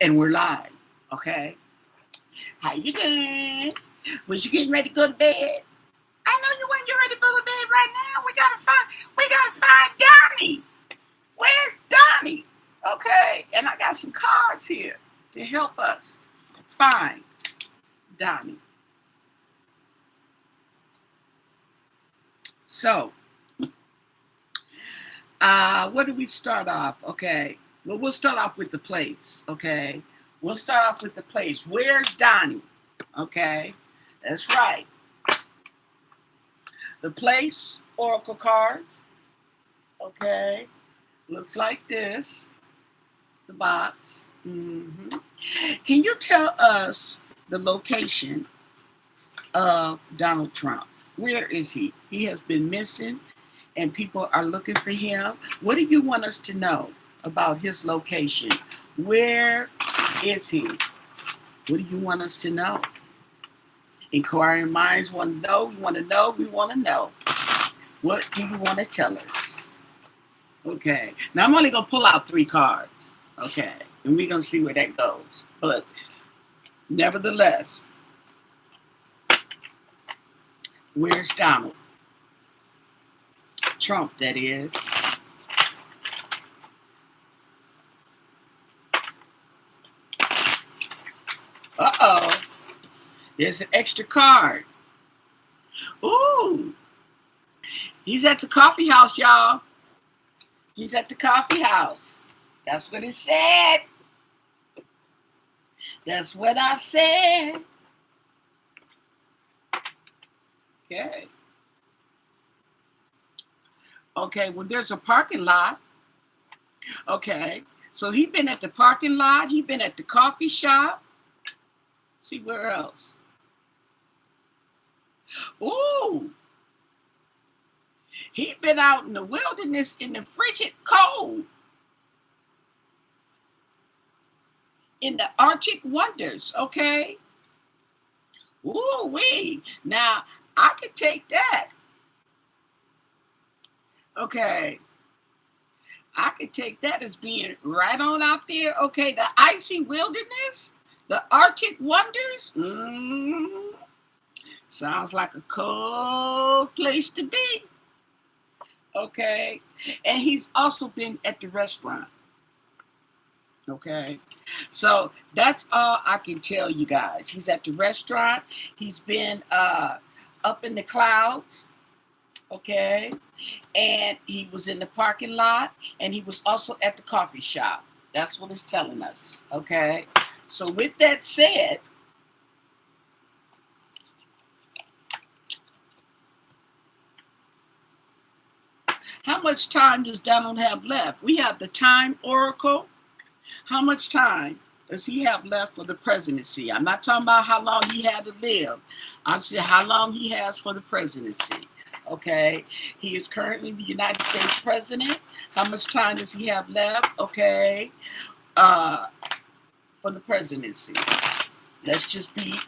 And we're live, okay? How you doing? Was you getting ready to go to bed? I know you weren't getting ready to go to bed right now. We gotta find Donnie. Where's Donnie? Okay, and I got some cards here to help us find Donnie. So, where do we start off? Okay, well, we'll start off with the place, okay? We'll start off with the place. Where's Donnie? Okay, that's right. The place, oracle cards, okay? Looks like this, the box. Can you tell us the location of Donald Trump? Where is he? He has been missing and people are looking for him. What do you want us to know about his location? Where is he? What do you want us to know? Inquiring minds want to know. We want to know. We want to know. What do you want to tell us? Okay. Now I'm only going to pull out 3 cards. Okay. And we're going to see where that goes. But nevertheless, where's Donald Trump, that is? Uh-oh. There's an extra card. Ooh. He's at the coffee house, y'all. He's at the coffee house. That's what it said. That's what I said. Okay. Okay, well, there's a parking lot. Okay. So he been at the parking lot. He been at the coffee shop. See, where else? Ooh. He been out in the wilderness in the frigid cold. In the Arctic wonders, okay? Ooh wee. Now, I could take that. Okay. I could take that as being right on out there. Okay, the icy wilderness, the Arctic wonders. Sounds like a cold place to be. Okay. And he's also been at the restaurant. Okay. So that's all I can tell you guys. He's at the restaurant. He's been up in the clouds. Okay. And he was in the parking lot. And he was also at the coffee shop. That's what it's telling us. Okay. So with that said, how much time does Donald have left? We have the time oracle. How much time does he have left for the presidency? I'm not talking about how long he had to live. I'm saying how long he has for the presidency. Okay. He is currently the United States president. How much time does he have left? Okay. For the presidency. Let's just be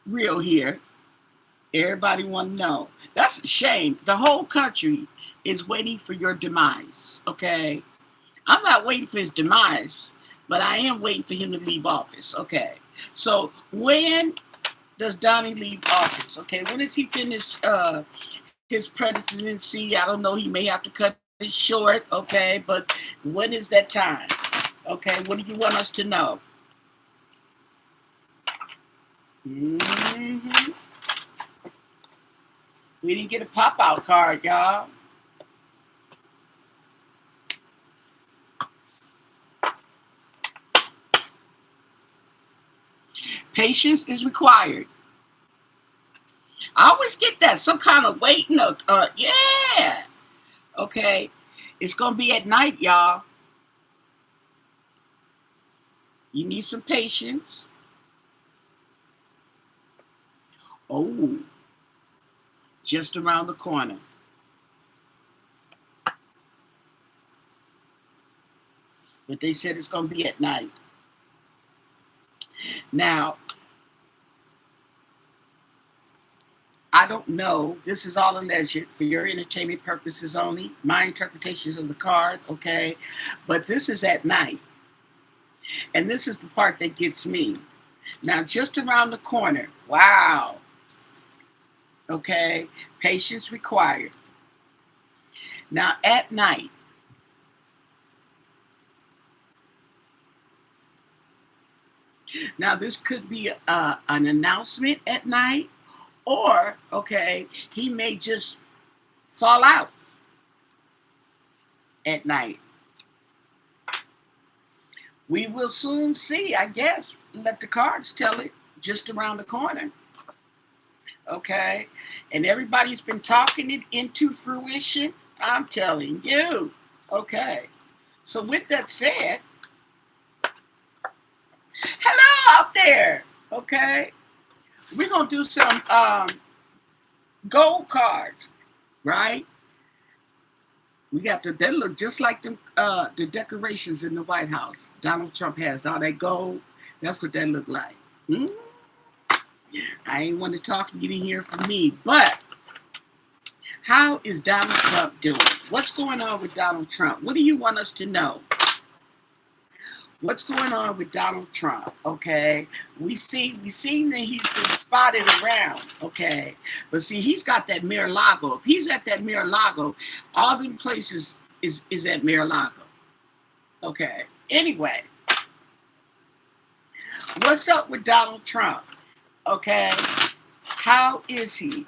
real here. Everybody want to know. That's a shame. The whole country is waiting for your demise. Okay. I'm not waiting for his demise, but I am waiting for him to leave office. Okay. So when does Donnie leave office? Okay. When does he finish his presidency? I don't know. He may have to cut it short. Okay. But when is that time? Okay. What do you want us to know? Mm-hmm. We didn't get a pop-out card, y'all. Patience is required. I always get that. Some kind of waiting. Yeah. Okay. It's going to be at night, y'all. You need some patience. Oh. Just around the corner. But they said it's going to be at night. Now, I don't know. This is all alleged for your entertainment purposes only. My interpretations of the card, okay? But this is at night. And this is the part that gets me. Now, just around the corner. Wow. Okay. Patience required. Now, at night. Now, this could be an announcement at night, or, okay, he may just fall out at night. We will soon see, I guess. Let the cards tell it. Just around the corner. Okay? And everybody's been talking it into fruition. I'm telling you. Okay. So with that said, hello out there. Okay? We're going to do some gold cards, right? We got they look just like them the decorations in the White House. Donald Trump has all that gold. That's what that look like. I ain't want to talk and get in here from me, but how is Donald Trump doing? What's going on with Donald Trump? What do you want us to know? What's going on with Donald Trump? Okay, we seen that he's been spotted around. Okay, but see, he's got that Mar-a-Lago. If he's at that Mar-a-Lago, all them places is at Mar-a-Lago. Okay. Anyway, what's up with Donald Trump? Okay, how is he?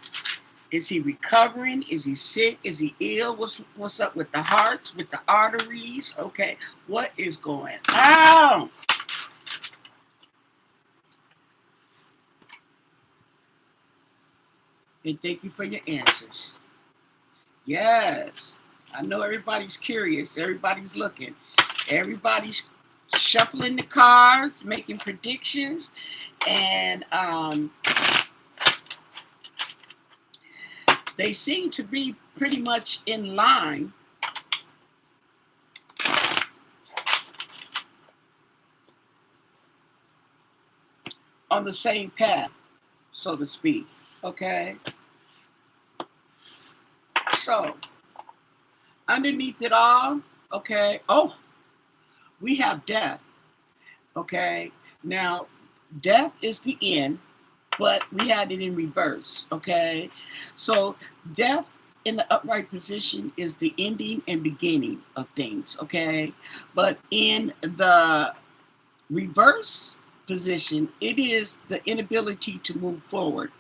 Is he recovering? Is he sick? Is he ill? What's up with the hearts, with the arteries? Okay, what is going on? And thank you for your answers. Yes, I know everybody's curious. Everybody's looking. Everybody's shuffling the cards, making predictions, and they seem to be pretty much in line on the same path, so to speak. Okay? So, underneath it all, okay, oh, we have death. Okay? Now, death is the end, but we had it in reverse. Okay? So, death in the upright position is the ending and beginning of things. Okay? But in the reverse position, it is the inability to move forward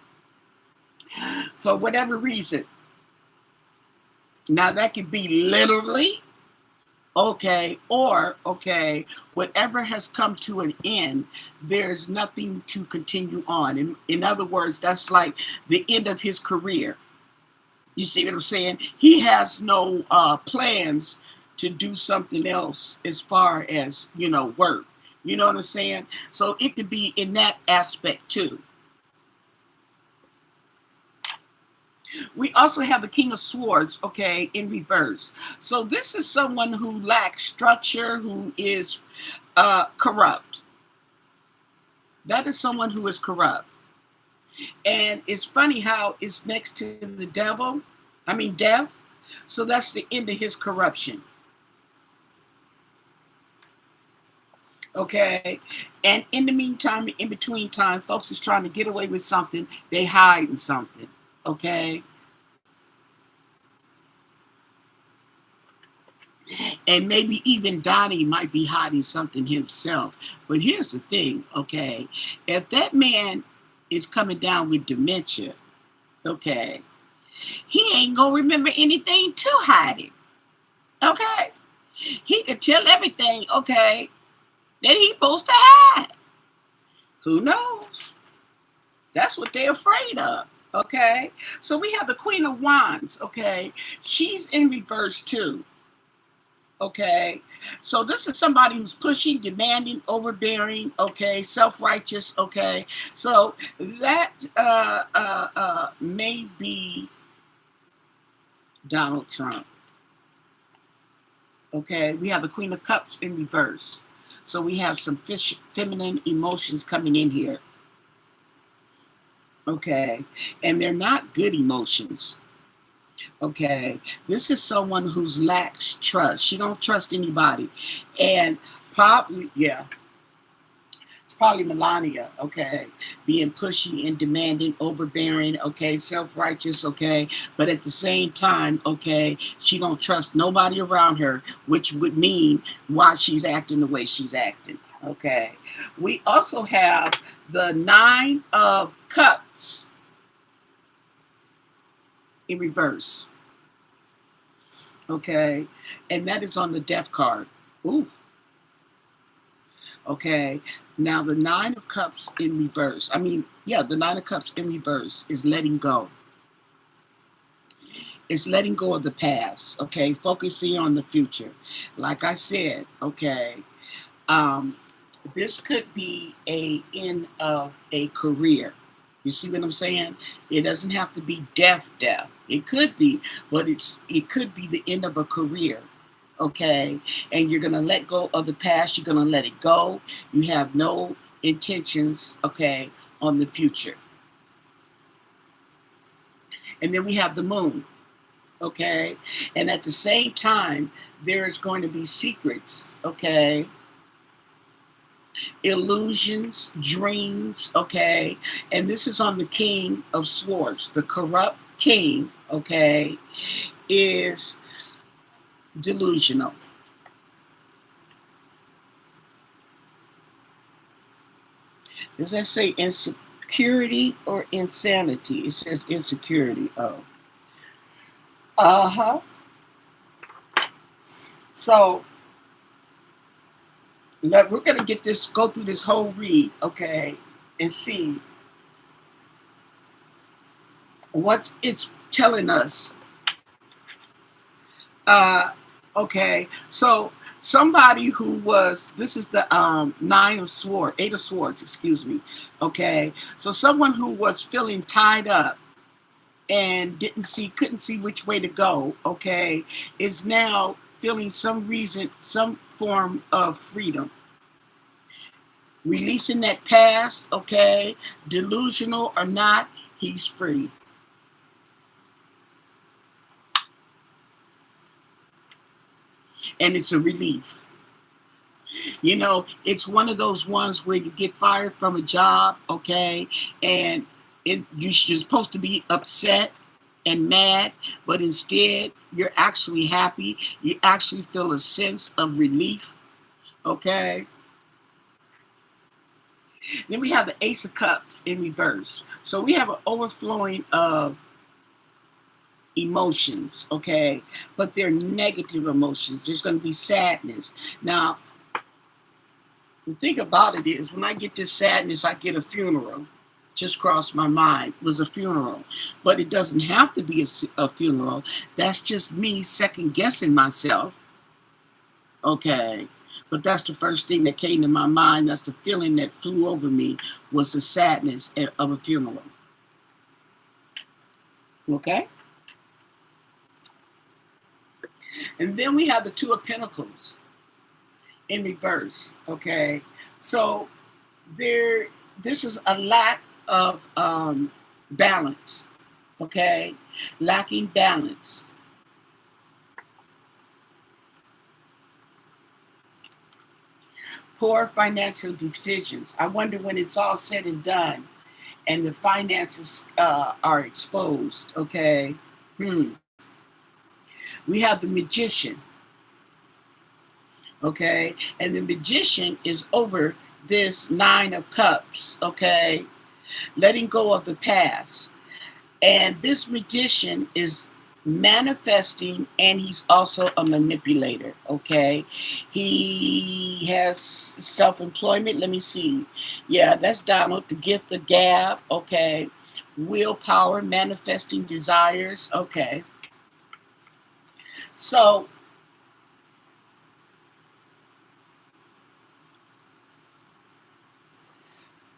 for whatever reason. Now, that could be literally, okay, or, okay, whatever has come to an end, there's nothing to continue on. In other words, that's like the end of his career. You see what I'm saying? He has no plans to do something else as far as, work. You know what I'm saying? So it could be in that aspect too. We also have the King of Swords, okay, in reverse. So this is someone who lacks structure, who is corrupt. That is someone who is corrupt. And it's funny how it's next to the death. So that's the end of his corruption. Okay, and in the meantime, in between time, folks is trying to get away with something. They hide in something. Okay, and maybe even Donnie might be hiding something himself. But here's the thing. Okay, if that man is coming down with dementia, okay, he ain't gonna remember anything to hide it. Okay, he could tell everything. Okay, that he's supposed to hide. Who knows? That's what they're afraid of. Okay, so we have the Queen of Wands. Okay, she's in reverse too. Okay, so this is somebody who's pushing, demanding, overbearing. Okay, self-righteous. Okay, so that may be Donald Trump. Okay, we have the Queen of Cups in reverse. So we have some feminine emotions coming in here. Okay, and they're not good emotions. Okay, this is someone who's lacks trust. She don't trust anybody, and probably, yeah. Probably Melania, okay, being pushy and demanding, overbearing, okay, self-righteous, okay, but at the same time, okay, she don't trust nobody around her, which would mean why she's acting the way she's acting, okay. We also have the Nine of Cups in reverse, okay, and that is on the Death card. Ooh. Okay, now the Nine of Cups in reverse. The Nine of Cups in reverse is letting go. It's letting go of the past, okay, focusing on the future. Like I said, okay, um, this could be a end of a career. You see what I'm saying? It doesn't have to be death. It could be, but it could be the end of a career. Okay, and you're gonna let go of the past. You're gonna let it go. You have no intentions, okay, on the future. And then we have the moon, okay, and at the same time, there is going to be secrets, okay, illusions, dreams, okay, and this is on the King of Swords. The corrupt king, okay, is delusional. Does that say insecurity or insanity? It says insecurity. Oh. Uh-huh. So we're going to go through this whole read, okay, and see what it's telling us. Okay, so somebody who was, this is the Eight of Swords, excuse me. Okay, so someone who was feeling tied up and couldn't see which way to go, okay, is now feeling some form of freedom. Releasing that past, okay, delusional or not, he's free. And it's a relief. You know, it's one of those ones where you get fired from a job, okay, and you're supposed to be upset and mad, but instead you're actually happy. You actually feel a sense of relief, okay. Then we have the Ace of Cups in reverse. So we have an overflowing of emotions, okay, but they're negative emotions. There's going to be sadness. Now, the thing about it is, when I get this sadness, I get a funeral. Just crossed my mind, was a funeral. But it doesn't have to be a funeral. That's just me second guessing myself. Okay. But that's the first thing that came to my mind. That's the feeling that flew over me, was the sadness of a funeral. Okay. And then we have the Two of Pentacles in reverse. Okay. So this is a lack of balance, okay, lacking balance. Poor financial decisions. I wonder when it's all said and done and the finances are exposed, okay. We have the Magician, okay, and the Magician is over this Nine of Cups, okay, letting go of the past. And this magician is manifesting, and he's also a manipulator, okay. He has self-employment. Let me see. Yeah, that's Donald. The gift, the gab, okay. Willpower, manifesting desires, okay. So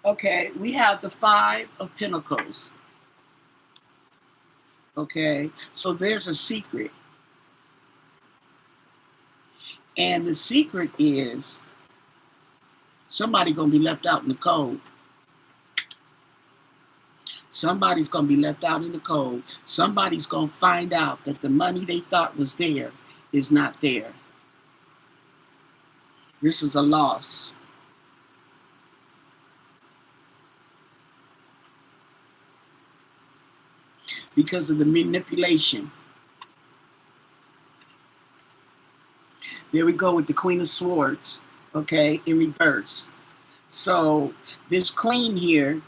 okay, we have the Five of Pentacles. Okay, so there's a secret. And the secret is somebody gonna be left out in the cold. Somebody's gonna be left out in the cold. Somebody's gonna find out that the money they thought was there is not there. This is a loss. because of the manipulation. There we go with the Queen of Swords, okay, in reverse. So this queen here,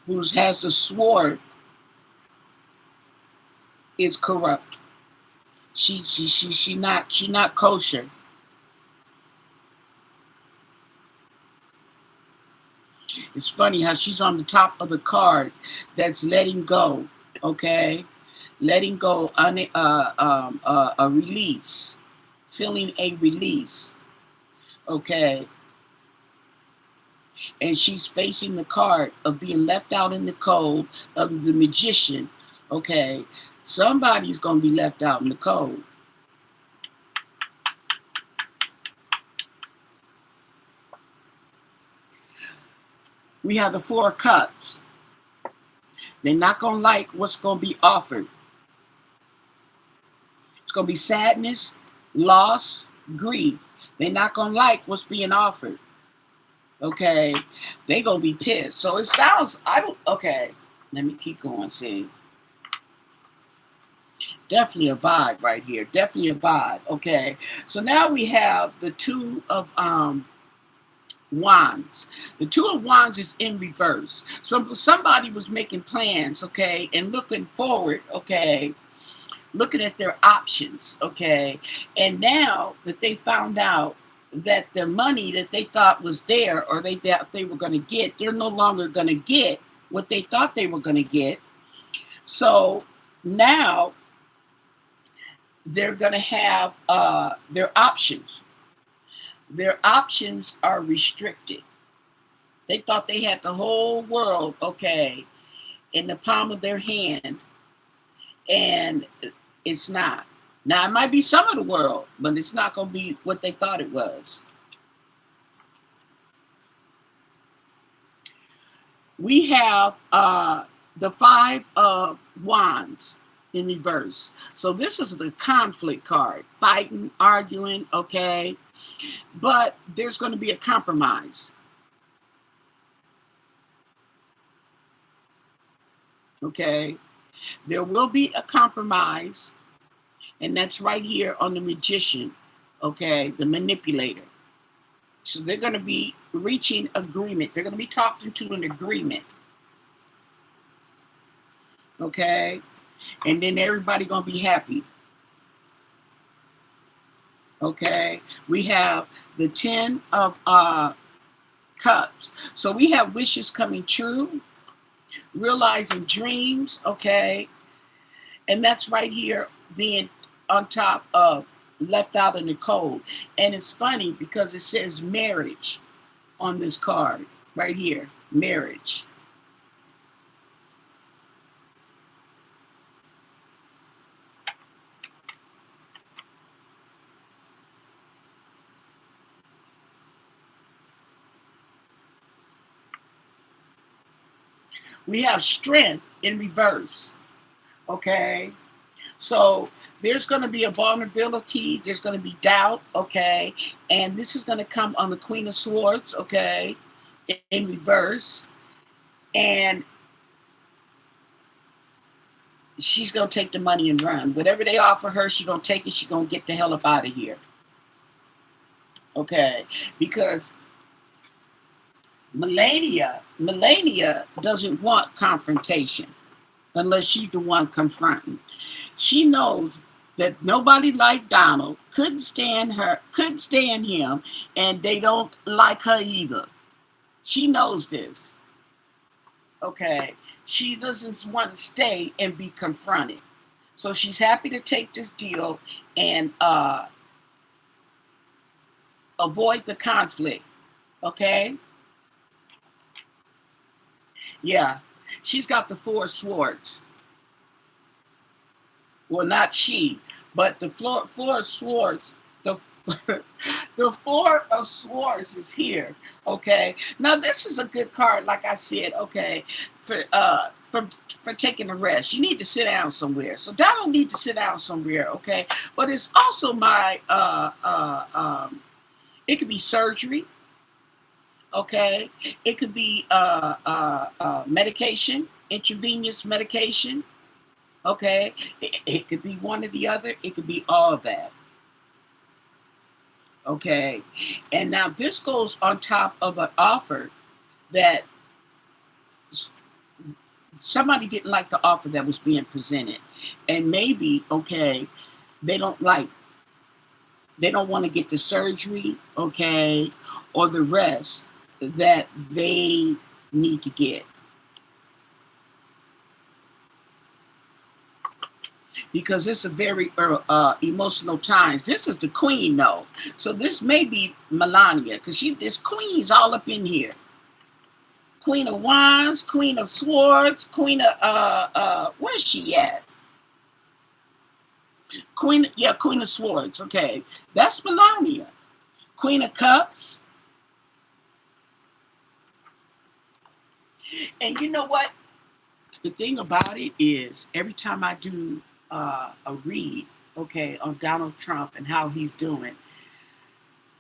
who has the sword, is corrupt. She not kosher. It's funny how she's on the top of the card that's letting go, okay? Letting go on a release, feeling a release, okay? And she's facing the card of being left out in the cold of the magician, okay? Somebody's going to be left out in the cold. We have the Four of Cups. They're not going to like what's going to be offered. It's going to be sadness, loss, grief. They're not going to like what's being offered. Okay? They're going to be pissed. So it sounds, okay. Let me keep going, see. Definitely a vibe right here. Definitely a vibe. Okay? So now we have the Two of Wands. The Two of Wands is in reverse. So somebody was making plans, okay, and looking forward, okay, looking at their options, okay, and now that they found out that the money that they thought was there, or they thought they were going to get, they're no longer going to get what they thought they were going to get. So now they're going to have their options. Their options are restricted. They thought they had the whole world, okay, in the palm of their hand, and it's not. Now, it might be some of the world, but it's not going to be what they thought it was. We have the Five of Wands in reverse. So this is the conflict card. Fighting, arguing, okay? But there's going to be a compromise. Okay? There will be a compromise, and that's right here on the magician, okay? The manipulator. So they're going to be reaching agreement. They're going to be talking to an agreement. Okay? And then everybody going to be happy. Okay? We have the Ten of Cups. So we have wishes coming true, realizing dreams, okay? And that's right here being on top of left out in the cold. And it's funny because it says marriage on this card right here, marriage. We have strength in reverse, okay? So there's going to be a vulnerability, there's going to be doubt, okay? And this is going to come on the Queen of Swords, okay, in reverse. And she's going to take the money and run. Whatever they offer her, she's going to take it, she's going to get the hell up out of here. Okay, because Melania doesn't want confrontation unless she's the one confronting. She knows that nobody like Donald couldn't stand him, and they don't like her either. She knows this. Okay. She doesn't want to stay and be confronted. So she's happy to take this deal and avoid the conflict. Okay? Yeah. She's got the Four of Swords. Well, not she, but the Four of Swords, the Four of Swords is here. Okay. Now this is a good card, like I said. Okay, for taking a rest. You need to sit down somewhere. So Donald need to sit down somewhere. Okay, but it's also my it could be surgery. Okay, it could be medication, intravenous medication. Okay, it could be one or the other. It could be all of that. Okay, and now this goes on top of an offer that somebody didn't like the offer that was being presented, and maybe okay, they don't like they don't want to get the surgery, okay, or the rest that they need to get. Because it's a very emotional times. This is the queen, though. So this may be Melania, because this queen's all up in here. Queen of Wands, Queen of Swords, Queen of where's she at? Queen, yeah, Queen of Swords. Okay, that's Melania. Queen of Cups. And you know what? The thing about it is, every time I do a read, okay, on Donald Trump and how he's doing,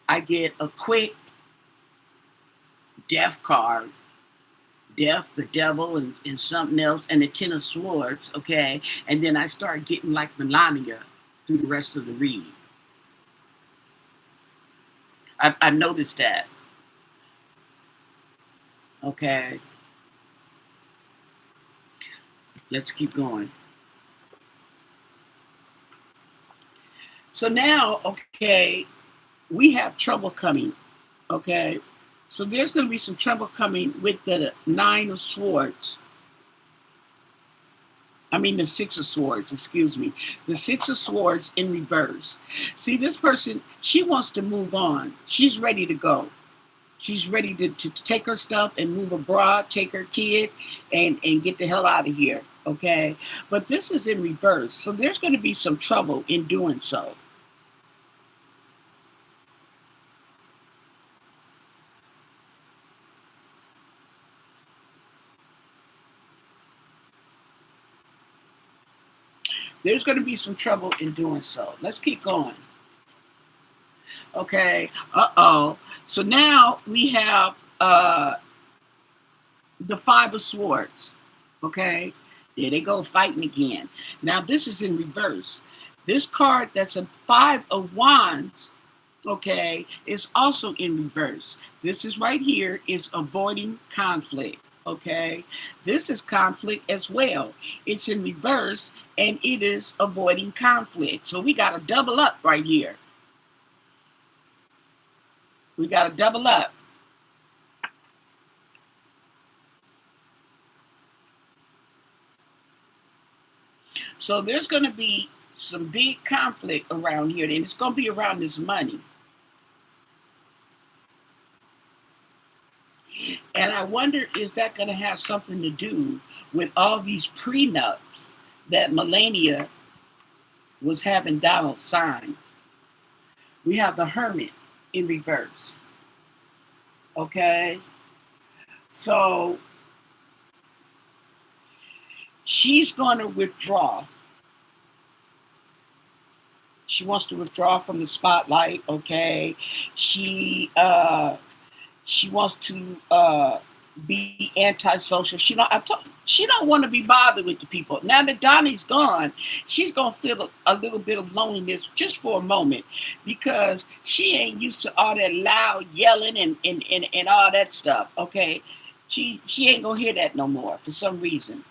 I get a quick death card, death, the devil, and something else, and the Ten of Swords, okay, and then I start getting like Melania through the rest of the read. I noticed that, okay. Let's keep going. So now, okay, we have trouble coming, okay. So there's going to be some trouble coming with the Nine of Swords. I mean, the Six of Swords, excuse me. The Six of Swords in reverse. See, this person, she wants to move on. She's ready to go. She's ready to take her stuff and move abroad, take her kid, and get the hell out of here, okay? But this is in reverse. So there's going to be some trouble in doing so. There's going to be some trouble in doing so. Let's keep going. Okay. Uh-oh. So now we have the Five of Swords. Okay. There they go fighting again. Now this is in reverse. This card that's a Five of Wands, okay, is also in reverse. This is right here is avoiding conflict. Okay. This is conflict as well. It's in reverse and it is avoiding conflict. So we got to double up right here. We got to double up. So there's going to be some big conflict around here, and it's going to be around this money. And I wonder, is that going to have something to do with all these prenups that Melania was having Donald sign? We have the Hermit in reverse. Okay. So she's going to withdraw. She wants to withdraw from the spotlight. Okay. She wants to be antisocial. She don't want to be bothered with the people. Now that Donnie's gone, she's gonna feel a little bit of loneliness just for a moment, because she ain't used to all that loud yelling and all that stuff. Okay, she ain't gonna hear that no more for some reason,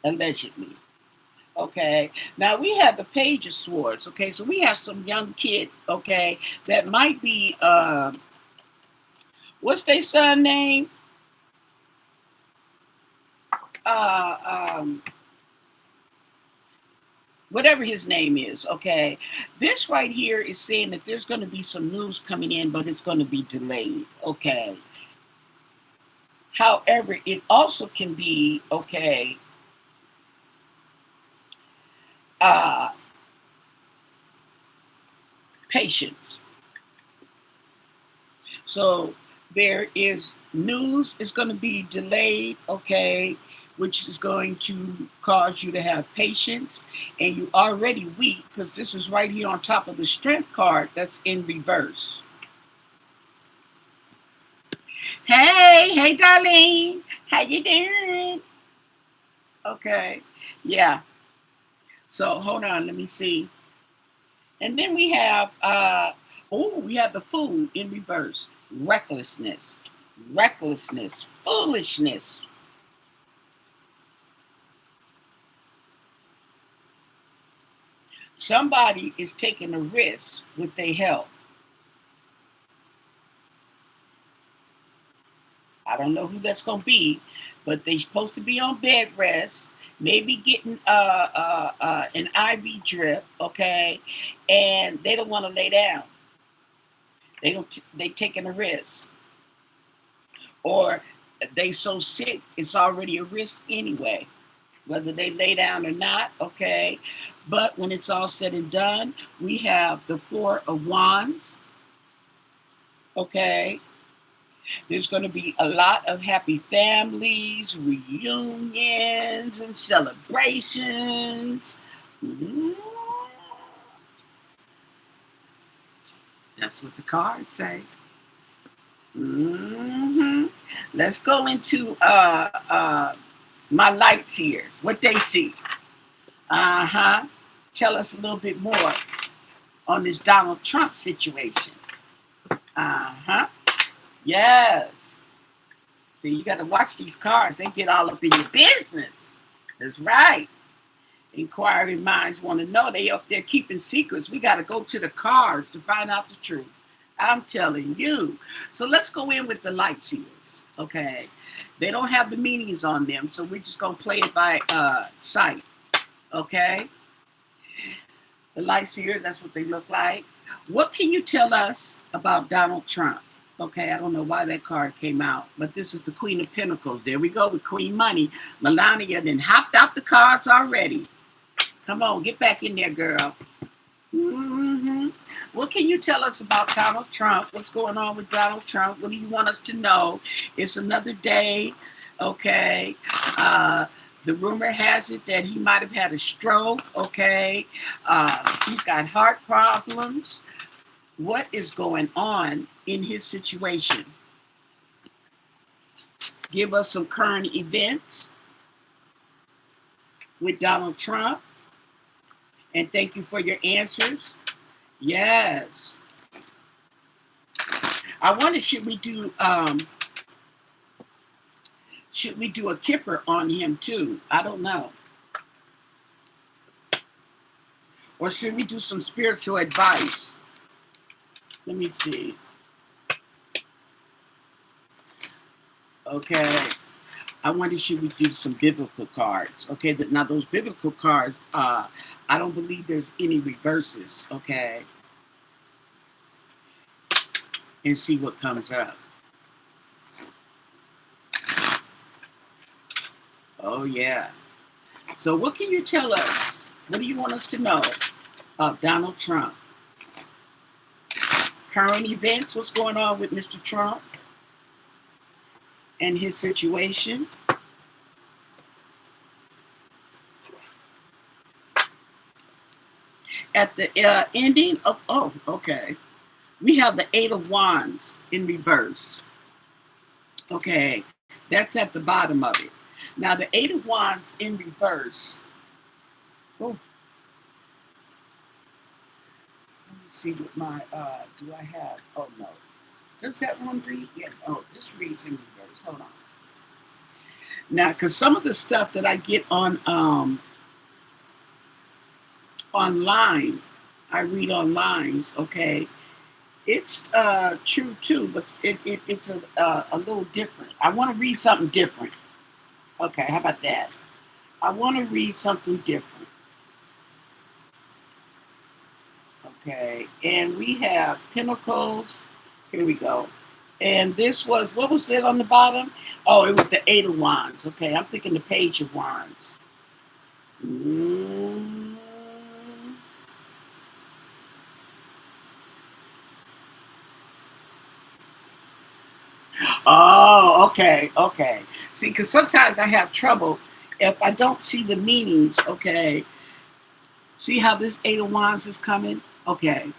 allegedly. Okay, now we have the Page of Swords. Okay, so we have some young kid. Okay, that might be what's their son name? Uh, Whatever his name is, okay. This right here is saying that there's going to be some news coming in, but it's going to be delayed, okay. However, it also can be, okay, uh, patience. So there is news is going to be delayed, okay, which is going to cause you to have patience, and you already weak because this is right here on top of the strength card that's in reverse. Hey, Darlene. How you doing? Okay. Yeah. So hold on, let me see. And then we have we have the food in reverse. Recklessness. Recklessness. Foolishness. Somebody is taking a risk with their health. I don't know who that's gonna be, but they're supposed to be on bed rest, maybe getting an IV drip, okay, and they don't want to lay down. They taking a risk, or they so sick it's already a risk anyway, whether they lay down or not, okay. But when it's all said and done, we have the Four of Wands, okay. There's going to be a lot of happy families, reunions, and celebrations. Mm-hmm. That's what the cards say. Mm-hmm. Let's go into my light seers, what they see. Uh-huh. Tell us a little bit more on this Donald Trump situation. Uh-huh. Yes. See, you got to watch these cards. They get all up in your business. That's right. Inquiring minds want to know. They up there keeping secrets. We got to go to the cards to find out the truth. I'm telling you. So let's go in with the light seers. Okay. They don't have the meanings on them, so we're just going to play it by sight. Okay. The light seers, that's what they look like. What can you tell us about Donald Trump? Okay, I don't know why that card came out, but this is the Queen of Pentacles. There we go with Queen Money. Melania then hopped out the cards already. Come on, get back in there, girl. Mm-hmm. What can you tell us about Donald Trump? What's going on with Donald Trump? What do you want us to know? It's another day, okay? The rumor has it that he might have had a stroke, okay? He's got heart problems. What is going on in his situation? Give us some current events with Donald Trump. And thank you for your answers. Yes. I wonder, should we do a kipper on him too? I don't know. Or should we do some spiritual advice? Let me see. Okay. I wonder, should we do some biblical cards? Okay, now those biblical cards, I don't believe there's any reverses, okay? And see what comes up. Oh, yeah. So what can you tell us? What do you want us to know of Donald Trump? Current events, what's going on with Mr. Trump and his situation? At the ending of, okay. We have the Eight of Wands in reverse. Okay, that's at the bottom of it. Now the Eight of Wands in reverse. Oh, let me see what my, do I have? Oh no. Does that one read? Yeah, oh, this reads in reverse. Hold on. Now, because some of the stuff that I get on online, I read online, okay, it's true too, but it's a little different. I want to read something different. Okay, how about that? I want to read something different. Okay, and we have Pentacles. Here we go. And this was, what was it on the bottom? Oh, it was the Eight of Wands. Okay, I'm thinking the Page of Wands. Mm. Oh, okay, okay. See, because sometimes I have trouble if I don't see the meanings, okay. See how this Eight of Wands is coming? Okay.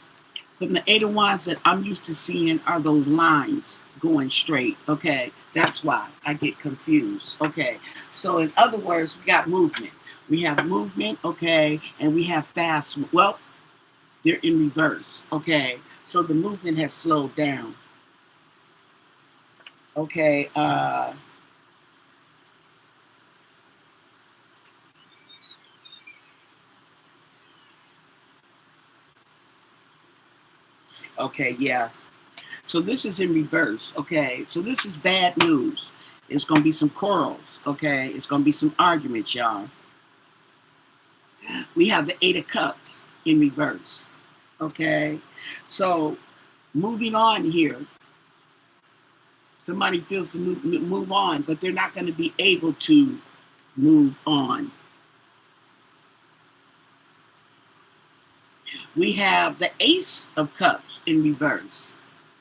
From the Eight of Wands that I'm used to seeing are those lines. going straight. Okay, that's why I get confused. Okay, so in other words, we got movement. We have movement, okay, and we have fast. Well, they're in reverse. Okay, so the movement has slowed down. Okay, okay, yeah. So this is in reverse. Okay, so this is bad news. It's gonna be some quarrels. Okay, it's gonna be some arguments, y'all. We have the Eight of Cups in reverse. Okay, so moving on here, somebody feels to move on, but they're not going to be able to move on. We have the Ace of Cups in reverse.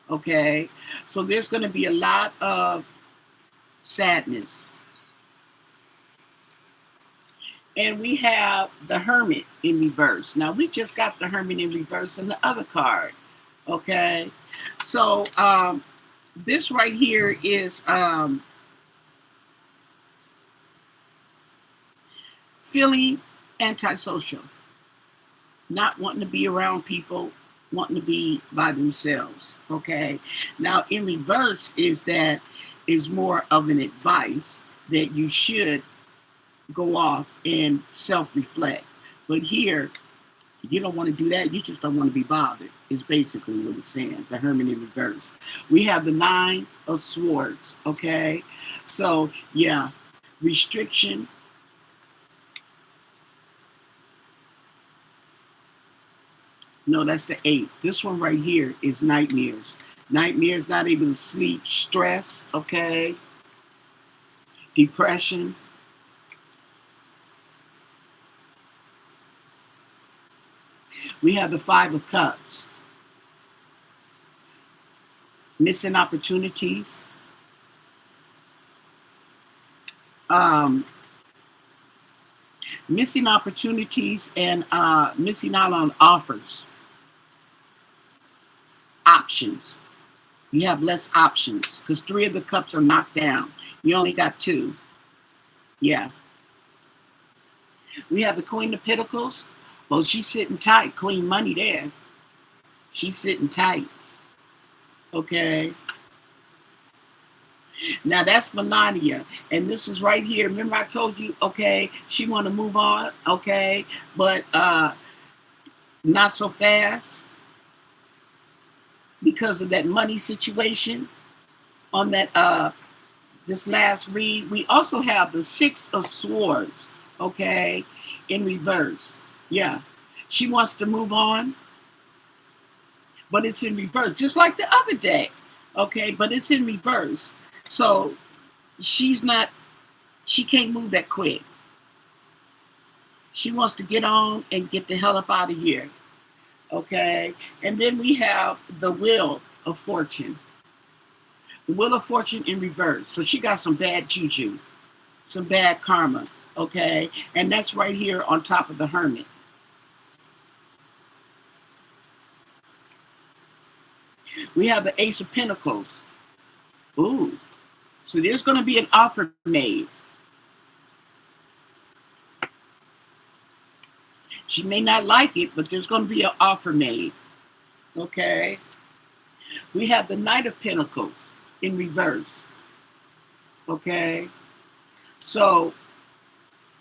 Okay, so there's going to be a lot of sadness. And we have the Hermit in reverse. Now, we just got the Hermit in reverse in the other card. Okay, so this right here is feeling antisocial, not wanting to be around people, wanting to be by themselves. Okay, now in reverse is more of an advice that you should go off and self-reflect. But here, you don't want to do that. You just don't want to be bothered, is basically what it's saying. The Hermit in reverse. We have the Nine of Swords. Okay, so yeah, restriction. No, that's the eight. This one right here is nightmares. Nightmares, not able to sleep, stress, okay, depression. We have the Five of Cups. Missing opportunities. Um, Missing opportunities and missing out on offers. Options. You have less options because three of the cups are knocked down. You only got two. Yeah. We have the Queen of Pentacles. Well, she's sitting tight. Queen Money there. She's sitting tight. Okay. Now that's Melania. And this is right here. Remember I told you, okay, she want to move on, okay, but not so fast because of that money situation on that this last read. We also have the Six of Swords, okay, in reverse. Yeah. She wants to move on, but it's in reverse, just like the other deck, okay, but it's in reverse. So she can't move that quick. She wants to get on and get the hell up out of here, okay? And then we have the Wheel of Fortune. The Wheel of Fortune in reverse. So she got some bad juju, some bad karma, okay? And that's right here on top of the Hermit. We have the Ace of Pentacles. Ooh. So there's going to be an offer made. She may not like it, but there's going to be an offer made. Okay. We have the Knight of Pentacles in reverse. Okay. So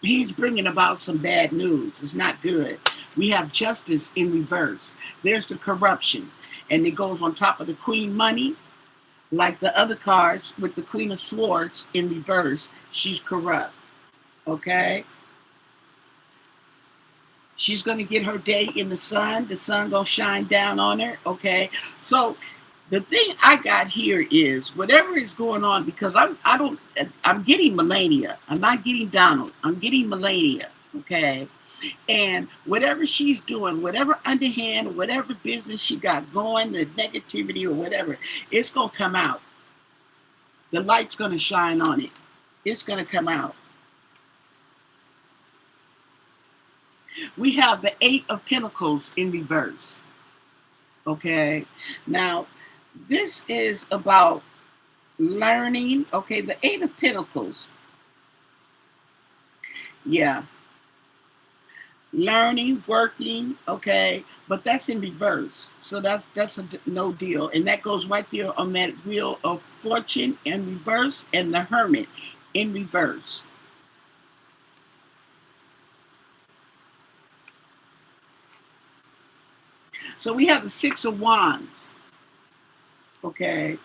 he's bringing about some bad news. It's not good. We have Justice in reverse. There's the corruption. And it goes on top of the Queen Money. Like the other cards with the Queen of Swords in reverse, she's corrupt. Okay. She's going to get her day in the sun. The sun going to shine down on her. Okay. So the thing I got here is whatever is going on, because I'm getting Melania. I'm not getting Donald. I'm getting Melania. Okay. And whatever she's doing, whatever underhand, whatever business she got going, the negativity or whatever, it's going to come out. The light's going to shine on it. It's going to come out. We have the Eight of Pentacles in reverse. Okay. Now, this is about learning. Okay, the Eight of Pentacles. Yeah, learning, working. Okay, but that's in reverse. So that's a no deal, and that goes right there on that Wheel of Fortune in reverse, and the Hermit in reverse. So we have the Six of Wands. Okay,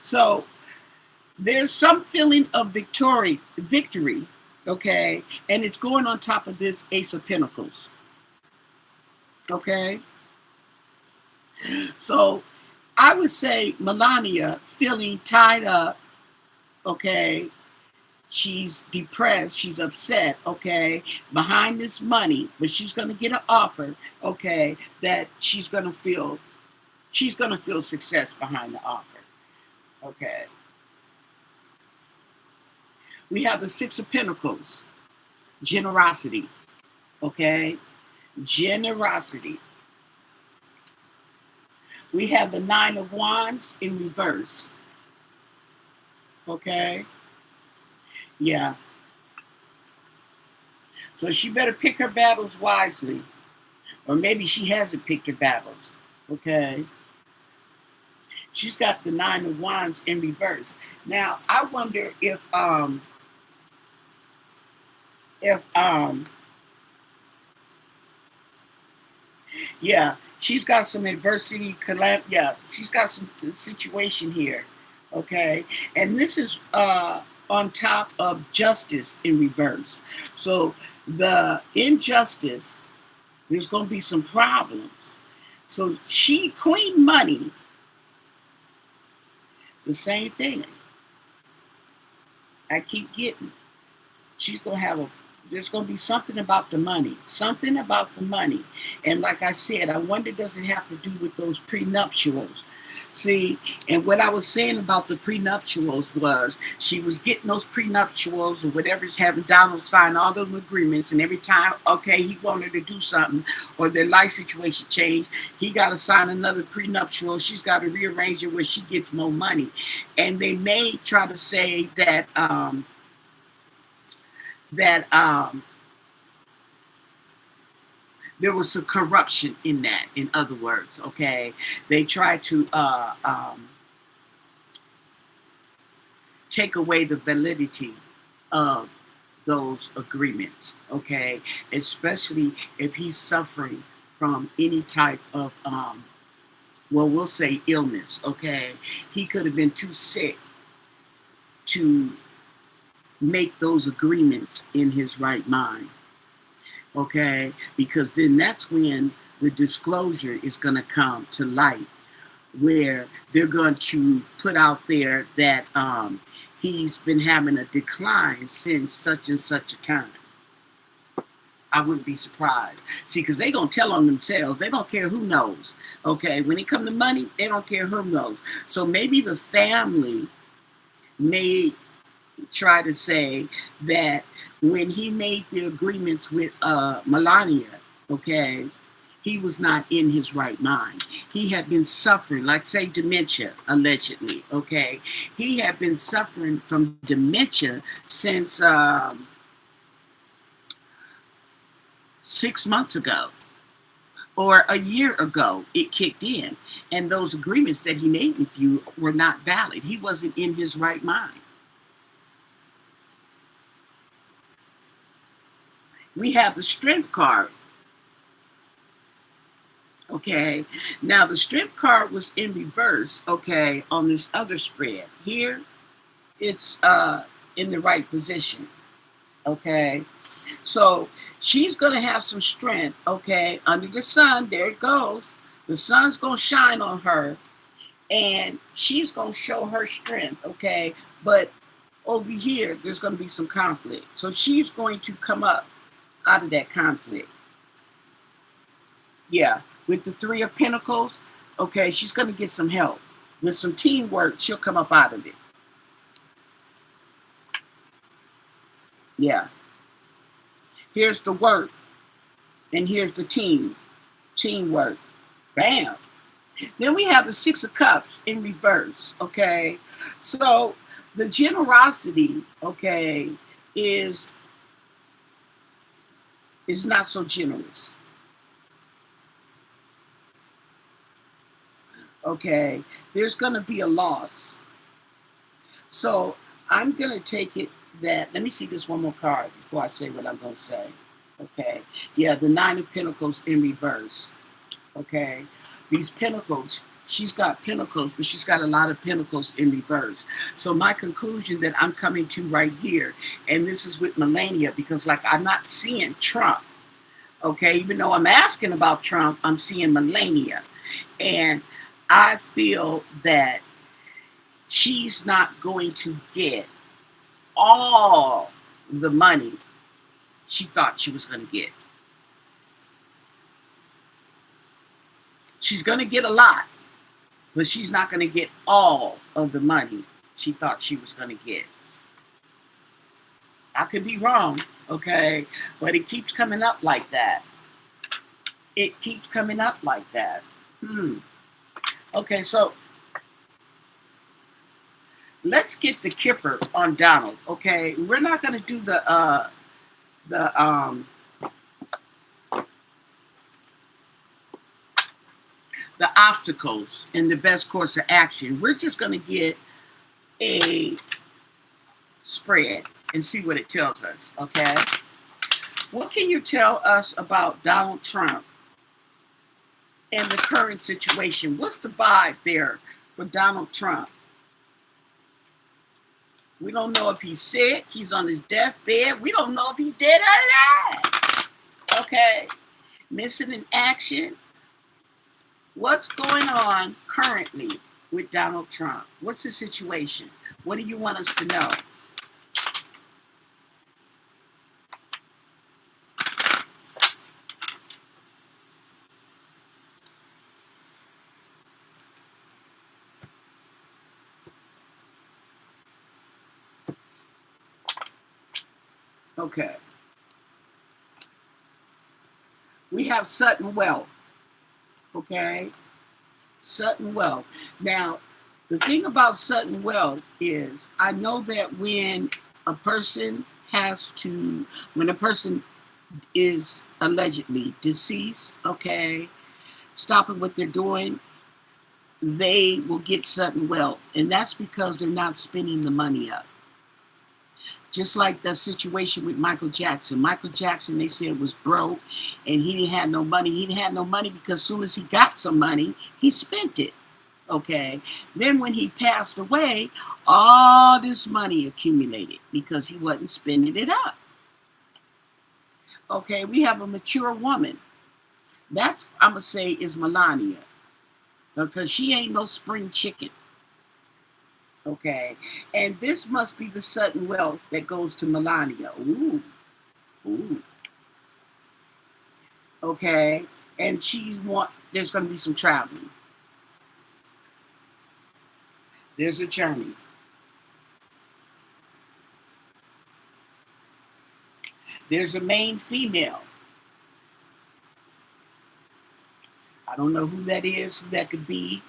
so there's some feeling of victory, okay, and it's going on top of this Ace of Pentacles, okay. So I would say Melania feeling tied up, okay. She's depressed, she's upset, okay, behind this money, but she's going to get an offer, okay, that she's going to feel success behind the offer, okay. We have the Six of Pentacles, generosity, okay, generosity. We have the Nine of Wands in reverse, okay, yeah. So she better pick her battles wisely, or maybe she hasn't picked her battles, okay. She's got the Nine of Wands in reverse. Now I wonder if yeah, she's got some adversity, yeah, she's got some situation here, okay, and this is on top of justice in reverse. So the injustice, there's going to be some problems. So Queen Money, the same thing. I keep getting. She's going to have there's going to be something about the money. Something about the money. And like I said, I wonder, does it have to do with those prenuptials? See, and what I was saying about the prenuptials was she was getting those prenuptials or whatever's having Donald sign all those agreements, and every time, okay, he wanted to do something or their life situation changed, he got to sign another prenuptial. She's got to rearrange it where she gets more money. And they may try to say that there was some corruption in that, in other words, okay. They tried to take away the validity of those agreements, okay, especially if he's suffering from any type of well, we'll say illness, okay. He could have been too sick to make those agreements in his right mind, okay, because then that's when the disclosure is going to come to light, where they're going to put out there that he's been having a decline since such and such a time. I wouldn't be surprised. See, because they're going to tell on themselves. They don't care who knows. Okay, when it comes to money, they don't care who knows. So maybe the family may try to say that when he made the agreements with Melania, okay, he was not in his right mind. He had been suffering, like say dementia, allegedly, okay. He had been suffering from dementia since 6 months ago or a year ago. It kicked in, and those agreements that he made with you were not valid. He wasn't in his right mind. We have the Strength card. Okay, now the Strength card was in reverse, okay, on this other spread. Here, it's in the right position, okay. So she's going to have some strength, okay, under the sun. There it goes. The sun's going to shine on her, and she's going to show her strength, okay. But over here, there's going to be some conflict. So she's going to come up out of that conflict. Yeah, with the Three of Pentacles, okay, she's going to get some help. With some teamwork, she'll come up out of it. Yeah. Here's the work, and here's the teamwork. Bam. Then we have the Six of Cups in reverse, okay? So the generosity, okay, is not so generous, okay? There's going to be a loss. So I'm going to take it that, let me see this one more card before I say what I'm going to say, okay? Yeah, the Nine of Pentacles in reverse, okay? These pentacles, she's got pentacles, but she's got a lot of pentacles in reverse. So my conclusion that I'm coming to right here, and this is with Melania, because like I'm not seeing Trump, okay? Even though I'm asking about Trump, I'm seeing Melania. And I feel that she's not going to get all the money she thought she was going to get. She's going to get a lot, but she's not going to get all of the money she thought she was going to get. I could be wrong, okay? But it keeps coming up like that. It keeps coming up like that. Okay, so let's get the Kipper on Donald, okay? We're not going to do the obstacles and the best course of action. We're just going to get a spread and see what it tells us, okay? What can you tell us about Donald Trump and the current situation? What's the vibe there for Donald Trump? We don't know if he's sick, he's on his deathbed. We don't know if he's dead or alive, okay? Missing in action. What's going on currently with Donald Trump? What's the situation? What do you want us to know? Okay. We have Sudden Wealth. Okay. Sudden Wealth. Now, the thing about sudden wealth is I know that when a person when a person is allegedly deceased, okay, stopping what they're doing, they will get sudden wealth. And that's because they're not spending the money up. Just like the situation with Michael Jackson. Michael Jackson, they said, was broke and he didn't have no money. He didn't have no money because as soon as he got some money, he spent it. Okay. Then when he passed away, all this money accumulated because he wasn't spending it up. Okay. We have a mature woman. That's, I'm going to say, is Melania. Because she ain't no spring chicken. Okay. And this must be the sudden wealth that goes to Melania. Ooh. Ooh. Okay. And there's going to be some traveling. There's a journey. There's a main female. I don't know who that is, who that could be.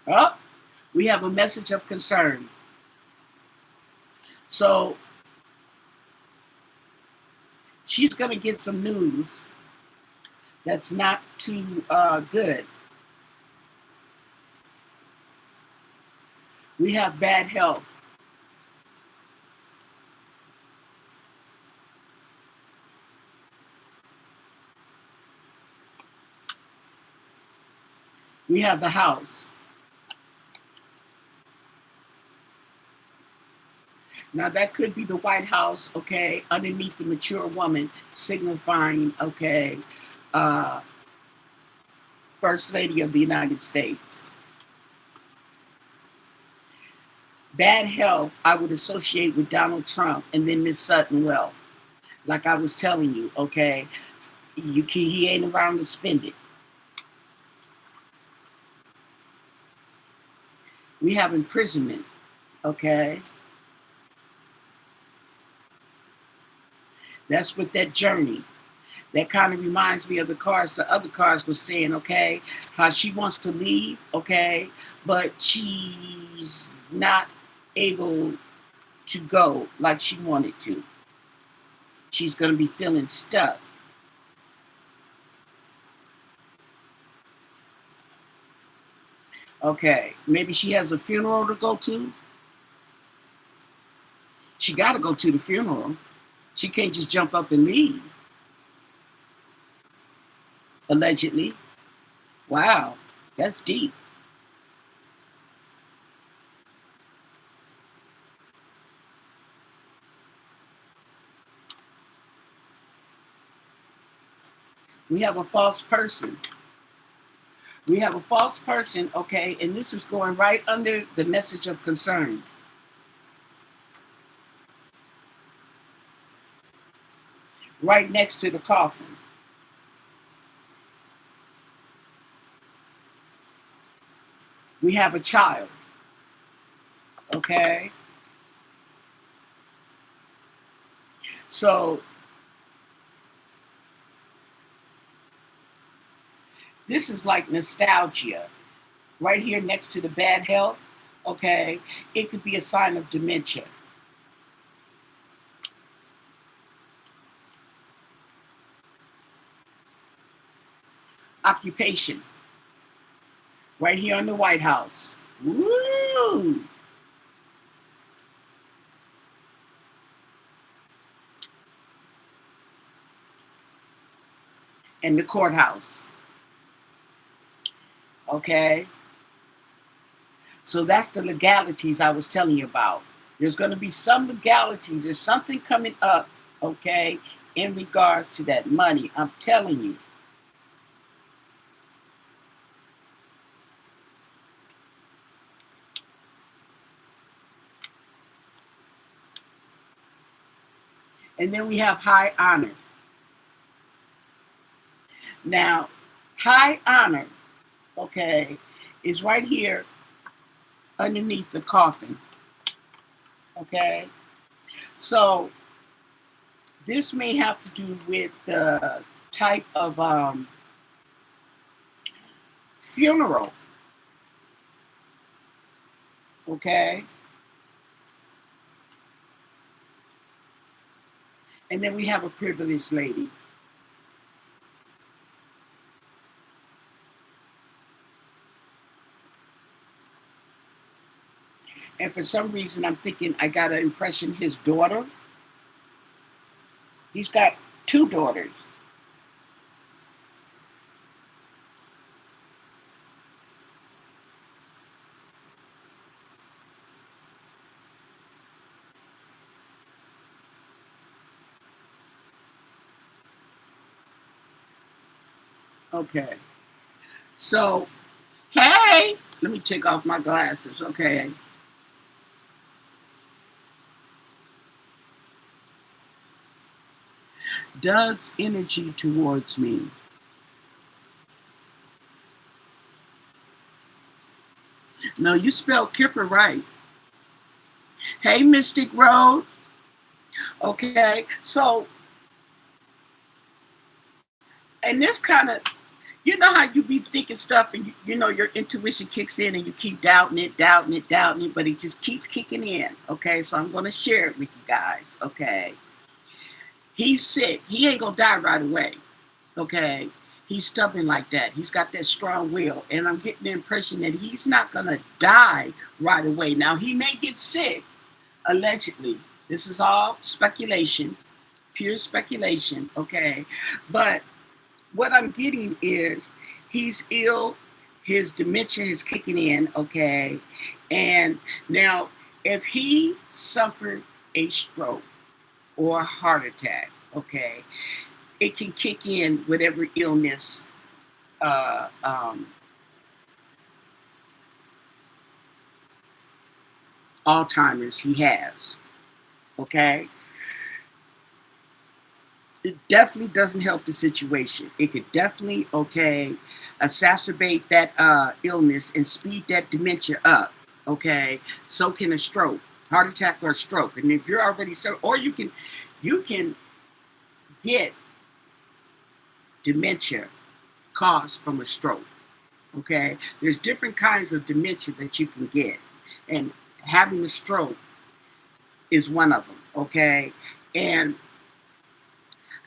Oh, we have a message of concern. So she's going to get some news that's not too good. We have bad health. We have the house. Now that could be the White House, okay, underneath the mature woman, signifying, okay, First Lady of the United States. Bad health, I would associate with Donald Trump and then Miss Sudden Wealth. Like I was telling you, okay, he ain't around to spend it. We have imprisonment, Okay. That's what that journey. That kind of reminds me of the other cards were saying, okay, how she wants to leave, okay, but she's not able to go like she wanted to. She's going to be feeling stuck. Okay, maybe she has a funeral to go to. She got to go to the funeral. She can't just jump up and leave, allegedly. Wow, that's deep. We have a false person. We have a false person, okay, and this is going right under the message of concern. Right next to the coffin. We have a child, okay? So this is like nostalgia. Right here next to the bad health, okay? It could be a sign of dementia. Occupation. Right here in the White House. Woo! And the courthouse. Okay? So that's the legalities I was telling you about. There's going to be some legalities. There's something coming up, okay, in regards to that money. I'm telling you. And then we have high honor. Now, high honor, okay, is right here underneath the coffin, okay? So this may have to do with the type of funeral, okay? And then we have a privileged lady. And for some reason, I'm thinking I got an impression his daughter. He's got two daughters. Okay. So, hey, let me take off my glasses, okay? Doug's energy towards me. No, you spelled Kipper right. Hey, Mystic Road. Okay, so, and this kind of, you know how you be thinking stuff and you know your intuition kicks in and you keep doubting it, doubting it, doubting it, but it just keeps kicking in. Okay, so I'm going to share it with you guys. Okay, he's sick. He ain't going to die right away. Okay, he's stubborn like that. He's got that strong will, and I'm getting the impression that he's not going to die right away. Now, he may get sick, allegedly. This is all speculation, pure speculation. Okay, but what I'm getting is he's ill, his dementia is kicking in, okay? And now, if he suffered a stroke or a heart attack, okay, it can kick in whatever illness, uh, um, Alzheimer's he has, okay? It definitely doesn't help the situation. It could definitely, okay, exacerbate that illness and speed that dementia up. Okay, so can a stroke, heart attack or a stroke. And if you're already so, or you can get dementia caused from a stroke. Okay, there's different kinds of dementia that you can get, and having a stroke is one of them. Okay, and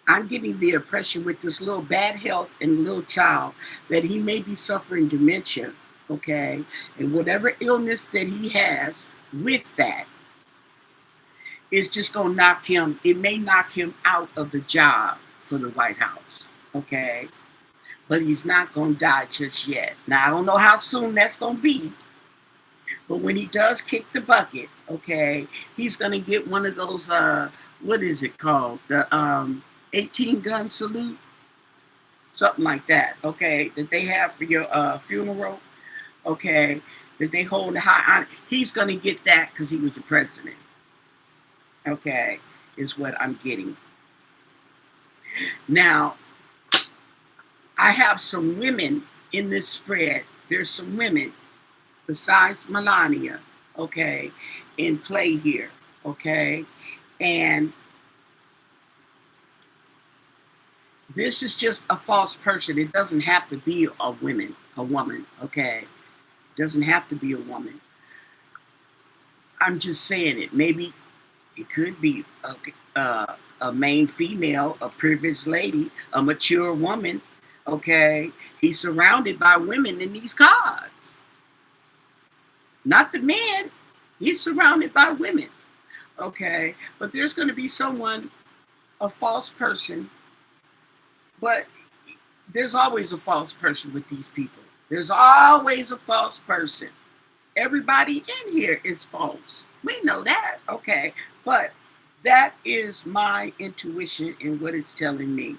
I'm getting the impression with this little bad health and little child that he may be suffering dementia. Okay, and whatever illness that he has with that is just gonna knock him. It may knock him out of the job for the White House. Okay, but he's not gonna die just yet. Now I don't know how soon that's gonna be, but when he does kick the bucket, okay, he's gonna get one of those what is it called? The 18 gun salute, something like that, okay, that they have for your funeral, okay, that they hold high honor. He's gonna get that because he was the president. Okay, is what I'm getting. Now, I have some women in this spread. There's some women besides Melania, okay, in play here, okay? And this is just a false person. It doesn't have to be a woman, okay? It doesn't have to be a woman. I'm just saying it. Maybe it could be a main female, a privileged lady, a mature woman, okay? He's surrounded by women in these cards. Not the man. He's surrounded by women, okay? But there's going to be someone, a false person, but there's always a false person with these people. There's always a false person. Everybody in here is false. We know that, okay? But that is my intuition and what it's telling me,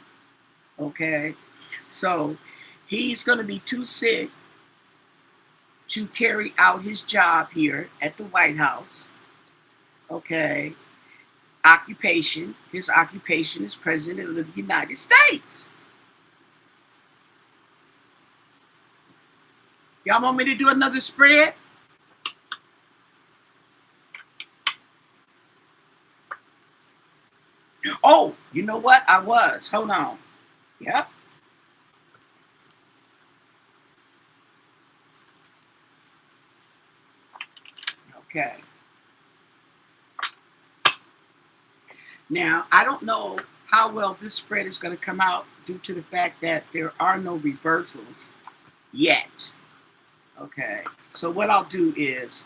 okay? So he's going to be too sick to carry out his job here at the White House, okay? Occupation, his occupation is President of the United States. Y'all want me to do another spread? Oh, you know what? I was. Hold on. Yep. Okay. Now, I don't know how well this spread is going to come out due to the fact that there are no reversals yet. Okay. So what I'll do is,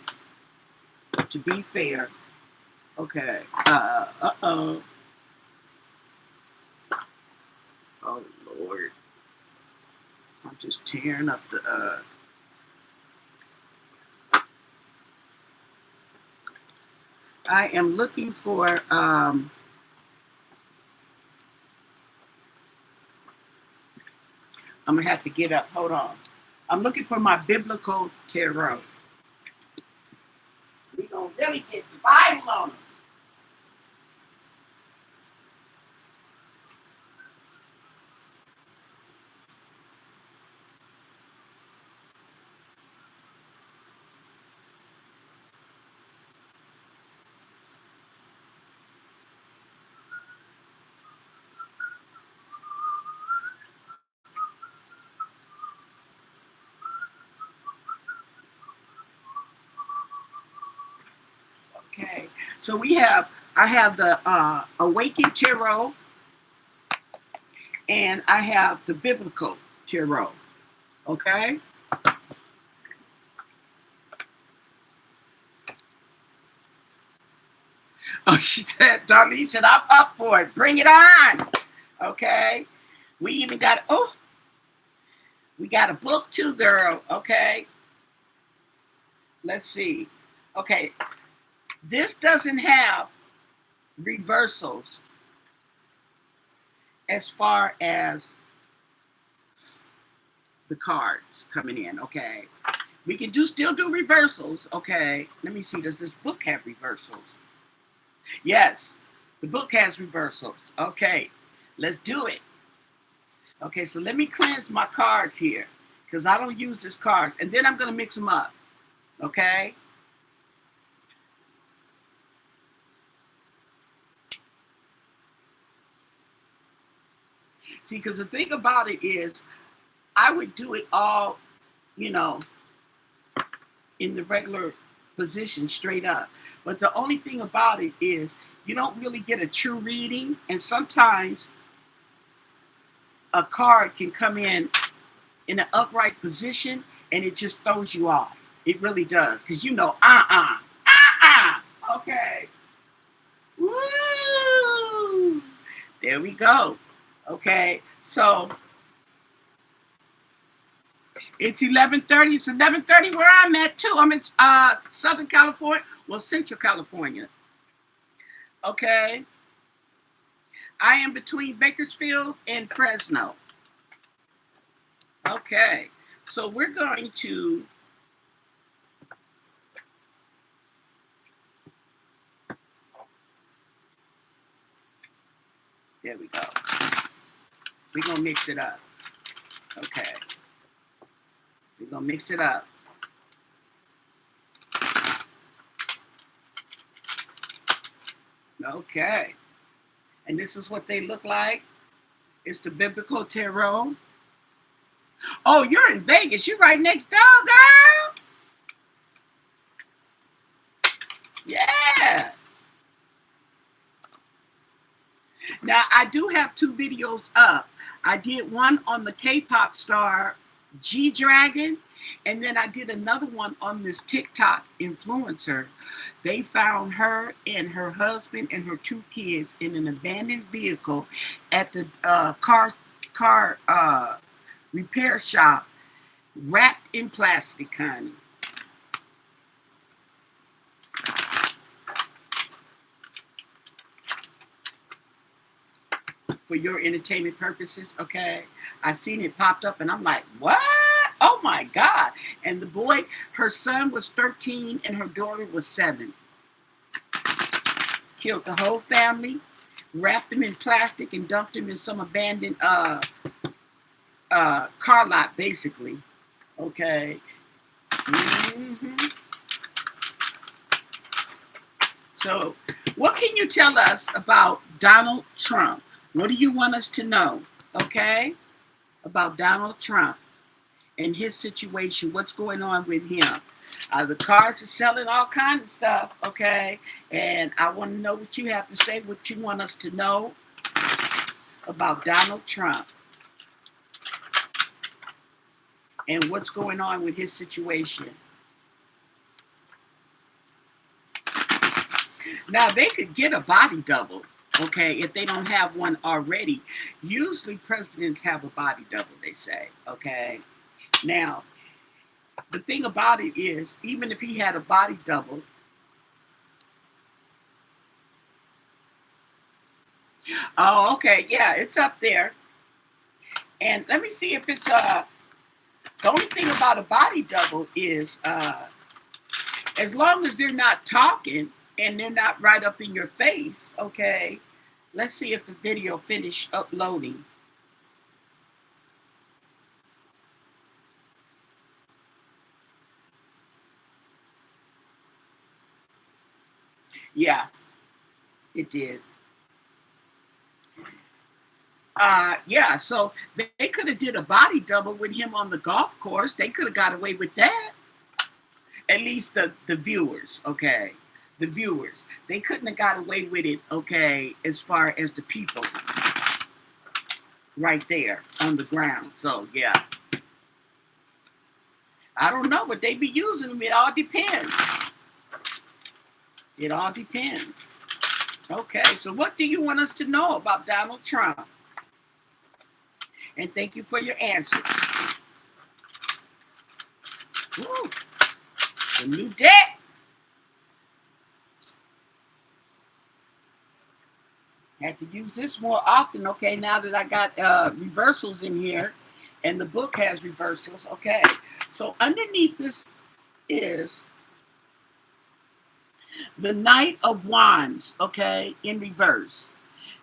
to be fair, okay. Oh, Lord. I'm just tearing up the I am looking for I'm gonna have to get up. Hold on. I'm looking for my biblical tarot. We're gonna really get the Bible on them. Okay. So I have the Awakened Tarot and I have the Biblical Tarot. Okay? Oh, she said, Darlene said, I'm up for it. Bring it on. Okay? We even got, we got a book too, girl. Okay? Let's see. Okay. This doesn't have reversals as far as the cards coming in, okay? We can still do reversals, okay? Let me see, does this book have reversals? Yes, the book has reversals. Okay, let's do it. Okay, so let me cleanse my cards here because I don't use these cards. And then I'm going to mix them up, okay? See, because the thing about it is, I would do it all, you know, in the regular position, straight up. But the only thing about it is, you don't really get a true reading, and sometimes a card can come in an upright position, and it just throws you off. It really does, because you know, okay, woo, there we go. Okay, so it's 11:30. It's 11:30 where I'm at too. I'm in Southern California, well, Central California. Okay, I am between Bakersfield and Fresno. Okay, so we're going to there we go. We're gonna mix it up. Okay, we're gonna mix it up. Okay, and this is what they look like. It's the biblical tarot. Oh, you're in Vegas. You're right next door, girl. Yeah. Now, I do have 2 videos up. I did one on the K-pop star G-Dragon, and then I did another one on this TikTok influencer. They found her and her husband and her 2 kids in an abandoned vehicle at the car repair shop, wrapped in plastic, honey. For your entertainment purposes, okay? I seen it popped up, and I'm like, what? Oh my God. And the boy, her son was 13 and her daughter was 7. Killed the whole family, wrapped them in plastic, and dumped them in some abandoned car lot, basically. Okay. Mm-hmm. So, what can you tell us about Donald Trump? What do you want us to know, okay, about Donald Trump and his situation? What's going on with him? The cards are selling all kinds of stuff, okay? And I want to know what you have to say, what you want us to know about Donald Trump and what's going on with his situation. Now, they could get a body double, okay, if they don't have one already. Usually presidents have a body double, they say, okay? Now, the thing about it is, even if he had a body double, oh, okay, yeah, it's up there. And let me see if it's, the only thing about a body double is, as long as they're not talking and they're not right up in your face, okay, let's see if the video finished uploading. Yeah, it did. Yeah, so they could have did a body double with him on the golf course. They could have got away with that. At least the viewers, okay? The viewers. They couldn't have got away with it, okay, as far as the people right there on the ground. So, yeah. I don't know, but they be using them. It all depends. It all depends. Okay, so what do you want us to know about Donald Trump? And thank you for your answer. Woo. The new deck. Had to use this more often, okay, now that I got reversals in here. And the book has reversals, okay. So underneath this is the Knight of Wands, okay, in reverse.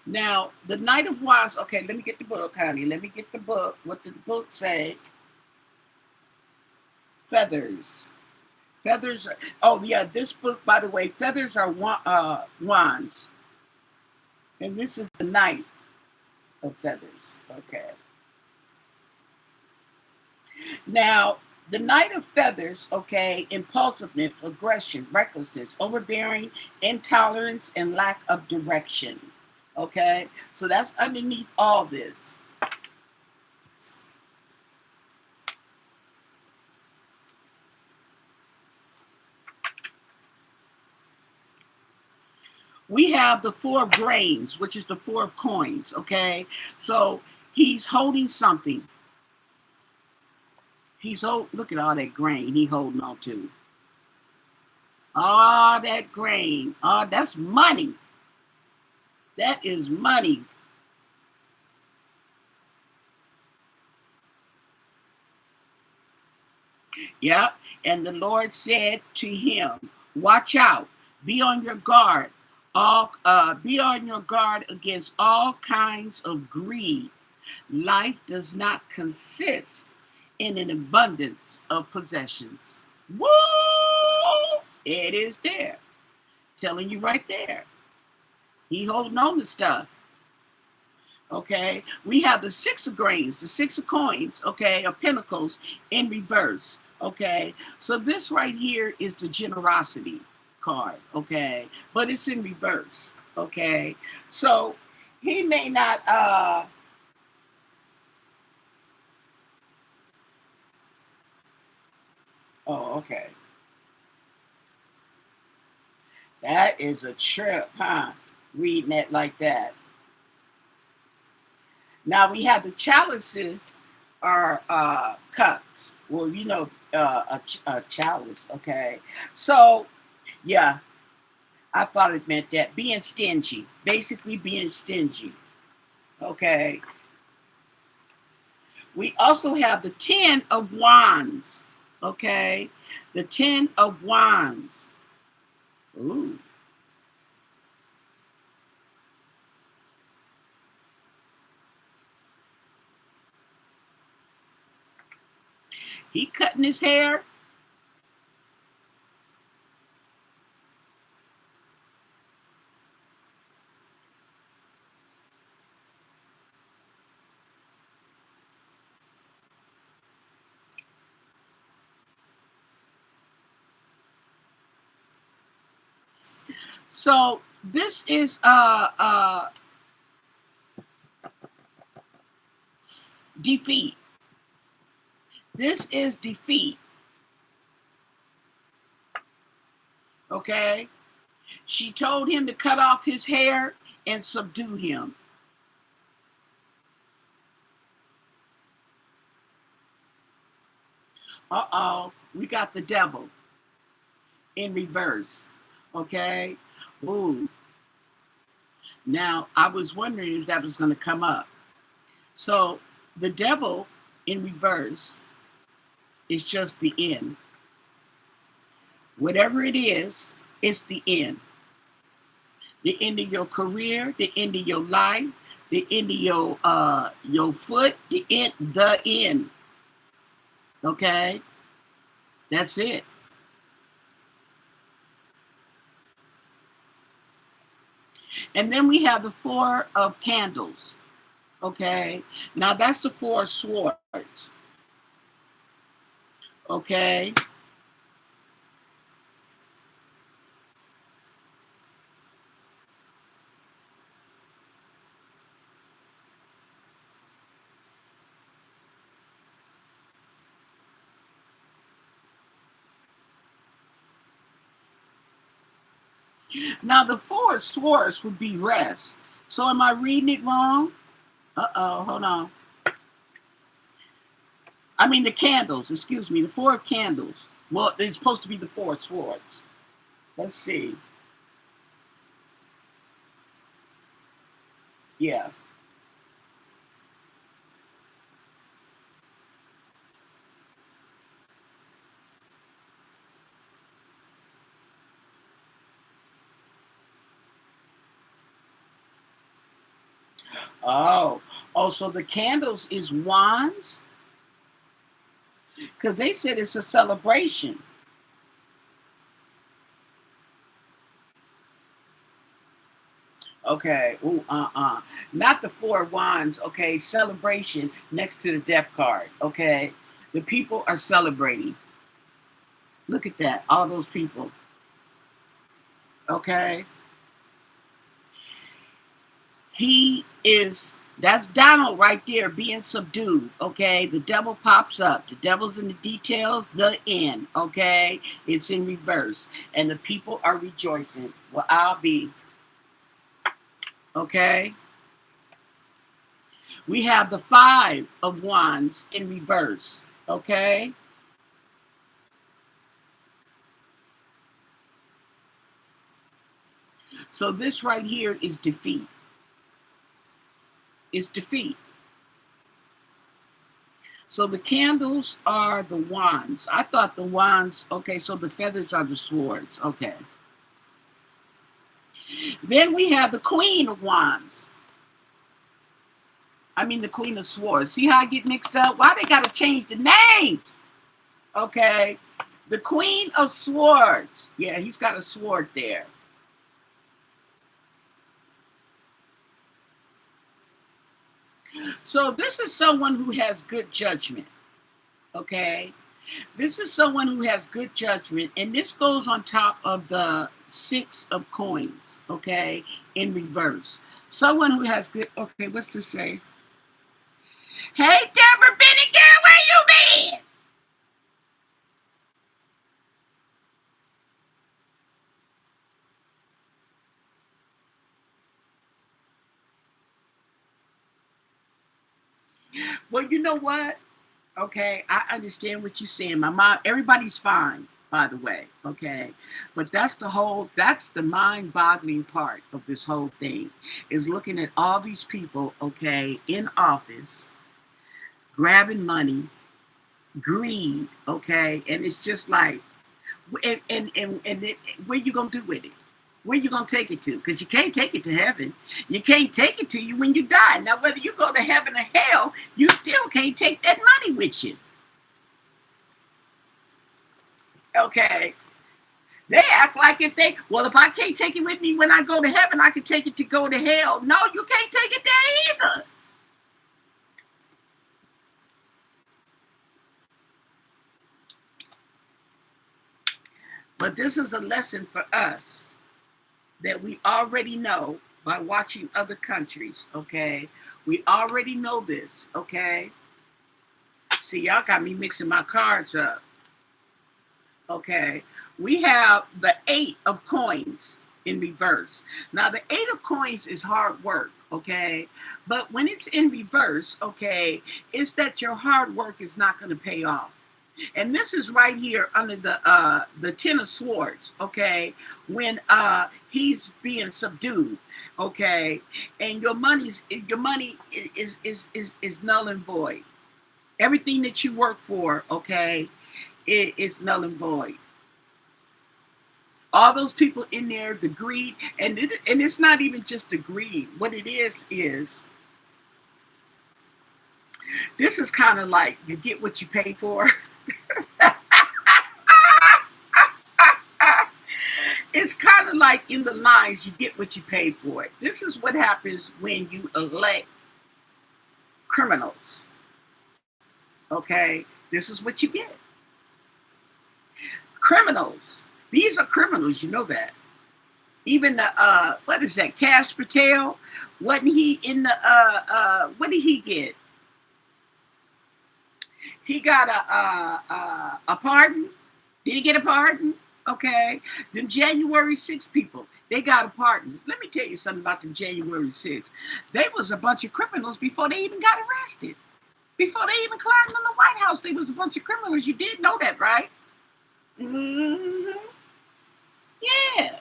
Now, the Knight of Wands, okay, let me get the book, honey. Let me get the book. What did the book say? Feathers. Feathers are, oh yeah, this book, by the way, feathers are wands. And this is the Knight. of feathers. Okay. Now, the Knight of Feathers, okay, impulsiveness, aggression, recklessness, overbearing, intolerance, and lack of direction. Okay, so that's underneath all this. We have the Four of Grains, which is the Four of Coins. Okay, so he's holding something. Look at all that grain he holding on to. All that grain. Oh, that's money. That is money. Yep. And the Lord said to him, watch out, be on your guard. Be on your guard against all kinds of greed. Life does not consist in an abundance of possessions. Woo! It is there. Telling you right there. He holding on to stuff. Okay, we have the Six of Grains, the Six of Coins, okay, of Pentacles in reverse. Okay, so this right here is the generosity card. Okay, but it's in reverse. Okay, so he may not oh, okay, that is a trip, huh? Reading that like that. Now we have the chalices are cups. Well, you know, a chalice. Okay, so yeah, I thought it meant that being stingy, basically being stingy. Okay. We also have the Ten of Wands. Okay, the Ten of Wands. Ooh. He cutting his hair. So this is defeat. This is defeat. Okay. She told him to cut off his hair and subdue him. Uh-oh, we got the devil in reverse. Okay. Ooh. Now, I was wondering if that was going to come up. So, the devil in reverse is just the end. Whatever it is, it's the end. The end of your career, the end of your life, the end of your foot, the end. Okay? That's it. And then we have the Four of Candles. Okay? Now that's the Four of Swords. Okay? Now the Four of Swords would be rest. So am I reading it wrong? Uh-oh, hold on. I mean the candles, excuse me, the Four of Candles. Well, it's supposed to be the Four of Swords. Let's see. Yeah. Oh, so the candles is wands? Because they said it's a celebration. Okay. Ooh, Not the Four of Wands. Okay. Celebration next to the Death card. Okay. The people are celebrating. Look at that. All those people. Okay. That's Donald right there being subdued. Okay. The devil pops up. The devil's in the details. The end. Okay. It's in reverse. And the people are rejoicing. Well, I'll be. Okay. We have the Five of Wands in reverse. Okay. So this right here is defeat. It's defeat. So the candles are the wands. I thought the wands, okay, so the feathers are the swords. Okay. Then we have the Queen of Wands. I mean the Queen of Swords. See how I get mixed up? Why they got to change the names? Okay. The Queen of Swords. Yeah, he's got a sword there. So this is someone who has good judgment. Okay. This is someone who has good judgment, and this goes on top of the Six of Coins, okay, in reverse. Someone who has good, okay, what's this say? Hey, Deborah Benny, girl, where you been? Well, you know what? Okay, I understand what you're saying. My mom, everybody's fine, by the way, okay? But that's the mind-boggling part of this whole thing, is looking at all these people, okay, in office, grabbing money, greed, okay? And it's just like, and where you gonna do with it? Where you gonna take it to? Because you can't take it to heaven. You can't take it to you when you die. Now, whether you go to heaven or hell, you still can't take that money with you. Okay. They act like if I can't take it with me when I go to heaven, I can take it to go to hell. No, you can't take it there either. But this is a lesson for us that we already know by watching other countries, okay? We already know this, okay? See, y'all got me mixing my cards up, okay? We have the Eight of Coins in reverse. Now, the Eight of Coins is hard work, okay? But when it's in reverse, okay, it's that your hard work is not going to pay off. And this is right here under the Ten of Swords, okay, when he's being subdued, okay, and your money is null and void. Everything that you work for, okay, it's null and void. All those people in there, the greed, and it's not even just the greed. What it is this is kind of like you get what you pay for. It's kind of like in the lines, you get what you pay for. It. This is what happens when you elect criminals. Okay, this is what you get. Criminals. These are criminals. You know that. Even the what is that? Cash Patel. Wasn't he in the what did he get? He got a pardon. Did he get a pardon? Okay. Them January 6 people, they got a pardon. Let me tell you something about the January 6. They was a bunch of criminals before they even got arrested. Before they even climbed on the White House, they was a bunch of criminals. You did know that, right? Mm-hmm. Yeah.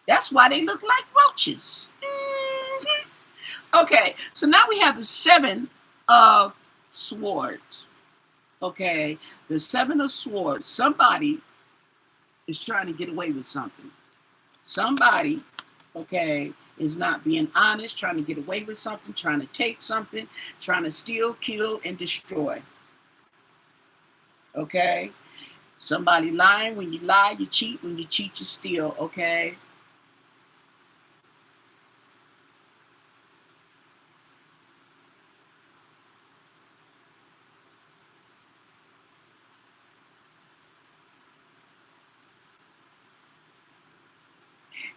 That's why they look like roaches. Mm-hmm. Okay. So now we have the Seven of Swords. Okay. The Seven of Swords. Somebody is trying to get away with something. Somebody, okay, is not being honest, trying to get away with something, trying to take something, trying to steal, kill, and destroy. Okay? Somebody lying. When you lie, you cheat. When you cheat, you steal. Okay?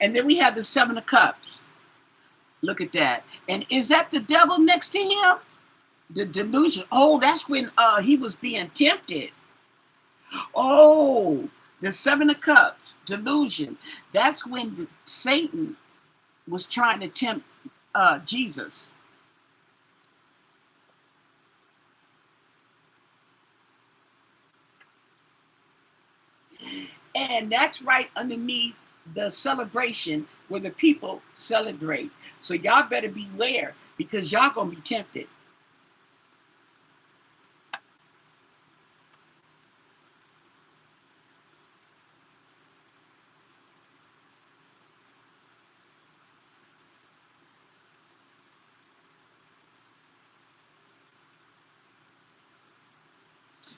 And then we have the Seven of Cups. Look at that. And is that the devil next to him? The delusion. Oh, that's when he was being tempted. Oh, the Seven of Cups, delusion. That's when Satan was trying to tempt Jesus. And that's right underneath the celebration where the people celebrate. So y'all better beware because y'all gonna be tempted.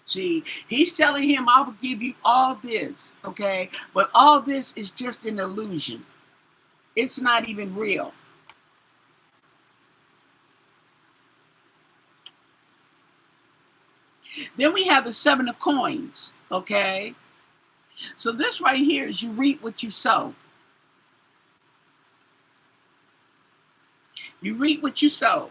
See, he's telling him, I will give you all this, okay? But all this is just an illusion. It's not even real. Then we have the Seven of Coins, okay? So this right here is you reap what you sow. You reap what you sow.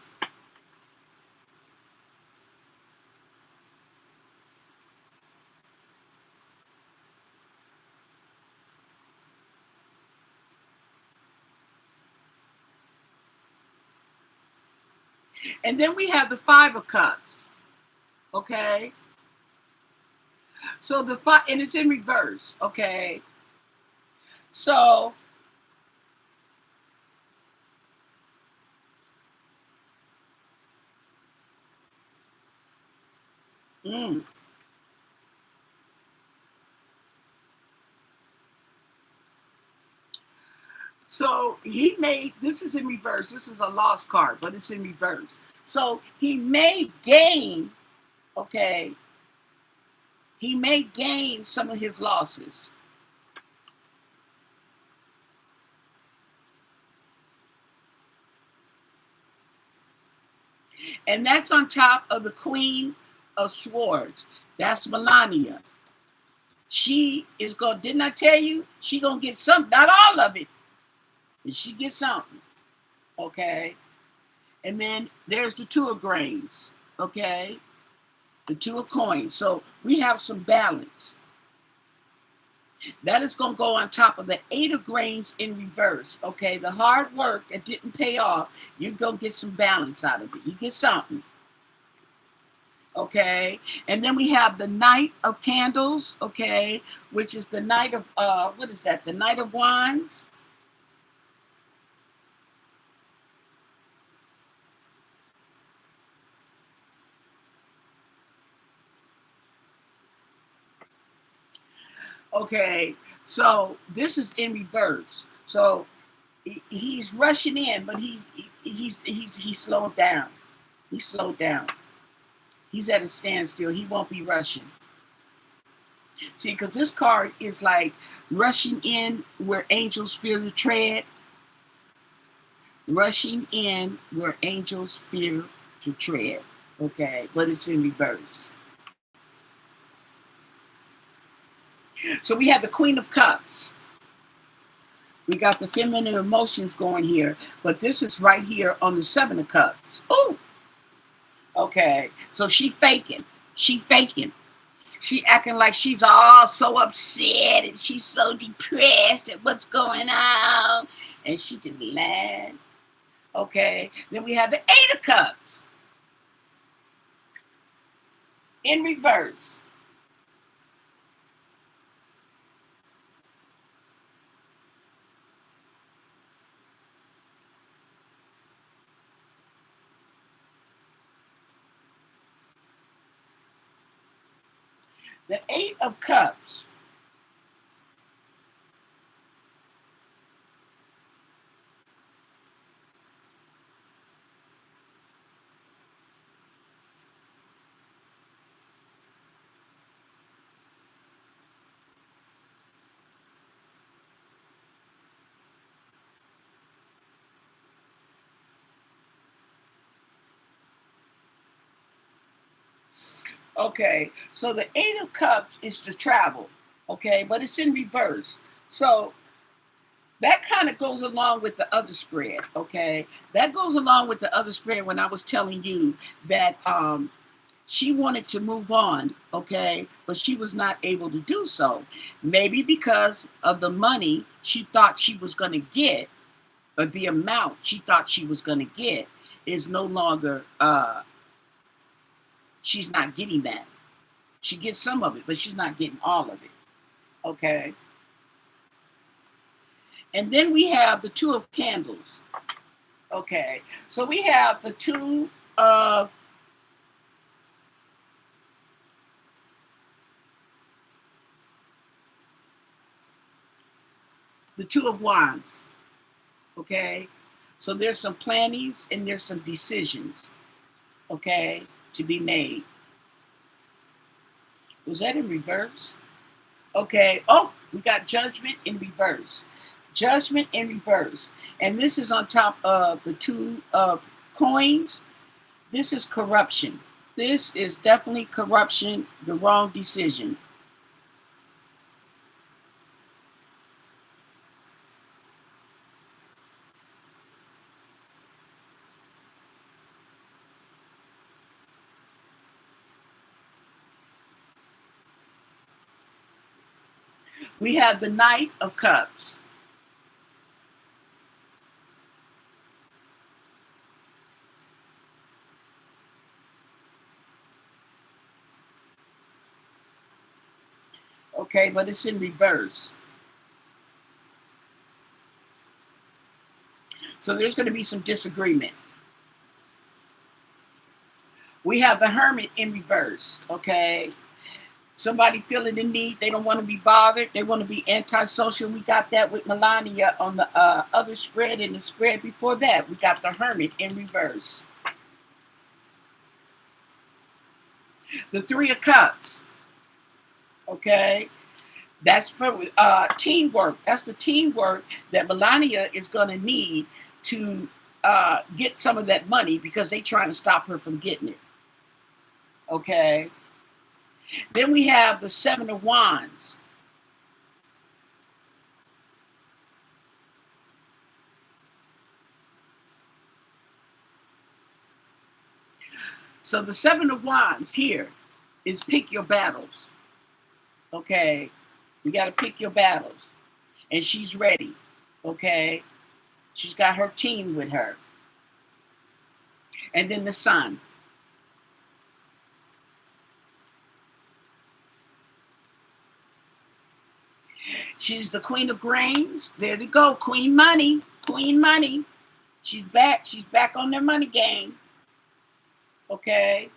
And then we have the Five of Cups, okay? So the five, and it's in reverse, okay? So mm, so he made, this is in reverse. This is a lost card, but it's in reverse. So he may gain, okay? He may gain some of his losses. And that's on top of the Queen of Swords. That's Melania. She is going, didn't I tell you? She going to get some, not all of it, but she gets something, okay? And then there's the Two of Grains, okay? The Two of Coins. So we have some balance. That is going to go on top of the Eight of Grains in reverse, okay? The hard work that didn't pay off, you're going to get some balance out of it. You get something, okay? And then we have the Knight of Candles, okay? Which is the Knight of, what is that? The Knight of Wands. Okay, so this is in reverse. So he's rushing in, but he's slowed down. He's slowed down. He's at a standstill. He won't be rushing. See, because this card is like rushing in where angels fear to tread. Rushing in where angels fear to tread. Okay, but it's in reverse. So we have the Queen of Cups. We got the feminine emotions going here, but this is right here on the Seven of Cups. Oh, okay. So she faking. She faking. She acting like she's all so upset and she's so depressed at what's going on. And she just lying. Okay. Then we have the Eight of Cups in reverse. The Eight of Cups. Okay, so the Eight of Cups is to travel, okay, but it's in reverse. So That kind of goes along with the other spread, okay? That goes along with the other spread when I was telling you that she wanted to move on, okay, but she was not able to do so. Maybe because of the money she thought she was going to get, or the amount she thought she was going to get is no longer, she's not getting that. She gets some of it, but she's not getting all of it, okay? And then we have the Two of Candles, okay? So we have the of the Two of Wands, okay? So there's some plannings and there's some decisions, okay, to be made. Was that in reverse? Okay. Oh, we got Judgment in reverse. Judgment in reverse. And this is on top of the Two of Coins. This is corruption. This is definitely corruption, the wrong decision. We have the Knight of Cups. Okay, but it's in reverse. So there's going to be some disagreement. We have the Hermit in reverse, okay? Somebody feeling the need, they don't want to be bothered, they want to be antisocial. We got that with Melania on the other spread, and the spread before that, we got the Hermit in reverse. The Three of Cups, okay? That's for teamwork. That's the teamwork that Melania is going to need to get some of that money because they're trying to stop her from getting it, okay? Then we have the Seven of Wands. So the Seven of Wands here is pick your battles. Okay. You got to pick your battles. And she's ready. Okay. She's got her team with her. And then the Sun. She's the Queen of Grains. There they go. Queen Money. Queen Money. She's back. She's back on their money game. Okay.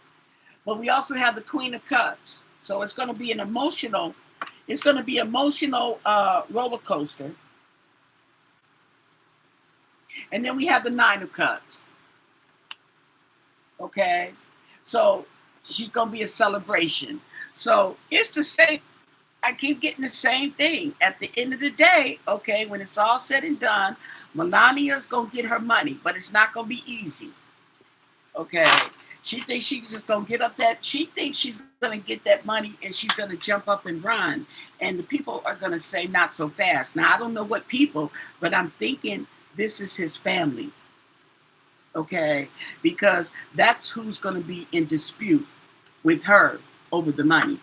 But we also have the Queen of Cups. So it's going to be an emotional, roller coaster. And then we have the Nine of Cups. Okay. So she's going to be a celebration. So it's the same. I keep getting the same thing. At the end of the day, okay, when it's all said and done, Melania's going to get her money, but it's not going to be easy. Okay. She thinks she's just going to get up that, she thinks she's going to get that money and she's going to jump up and run. And the people are going to say, not so fast. Now, I don't know what people, but I'm thinking this is his family. Okay. Because that's who's going to be in dispute with her over the money,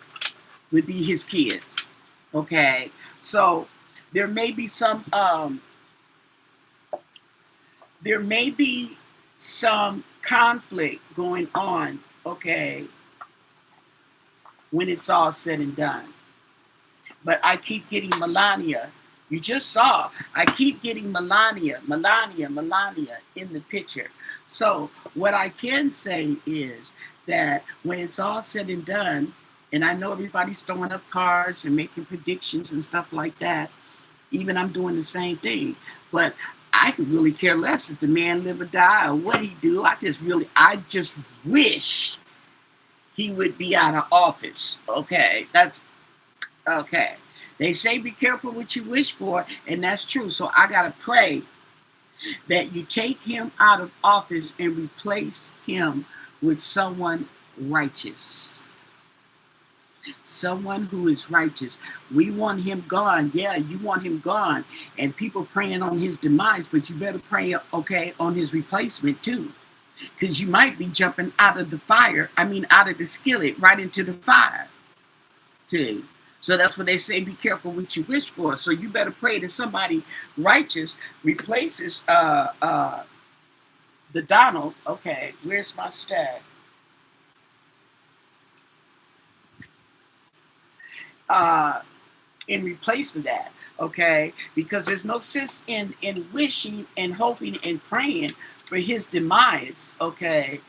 would be his kids. Okay. So there may be some conflict going on, okay, when it's all said and done. But I keep getting Melania. You just saw, I keep getting Melania in the picture. So what I can say is that when it's all said and done, and I know everybody's throwing up cards and making predictions and stuff like that, even I'm doing the same thing. But I could really care less if the man live or die or what he do. I just wish he would be out of office. Okay, that's okay. They say be careful what you wish for, and that's true. So I gotta pray that you take him out of office and replace him with someone righteous. Someone who is righteous. We want him gone. Yeah, you want him gone. And people praying on his demise, but you better pray, okay, on his replacement too. Because you might be jumping out of the fire, out of the skillet, right into the fire. Too. So that's what they say, be careful what you wish for. So you better pray that somebody righteous replaces the Donald. Okay, where's my stack? In replace of that, okay? Because there's no sense in wishing and hoping and praying for his demise, okay,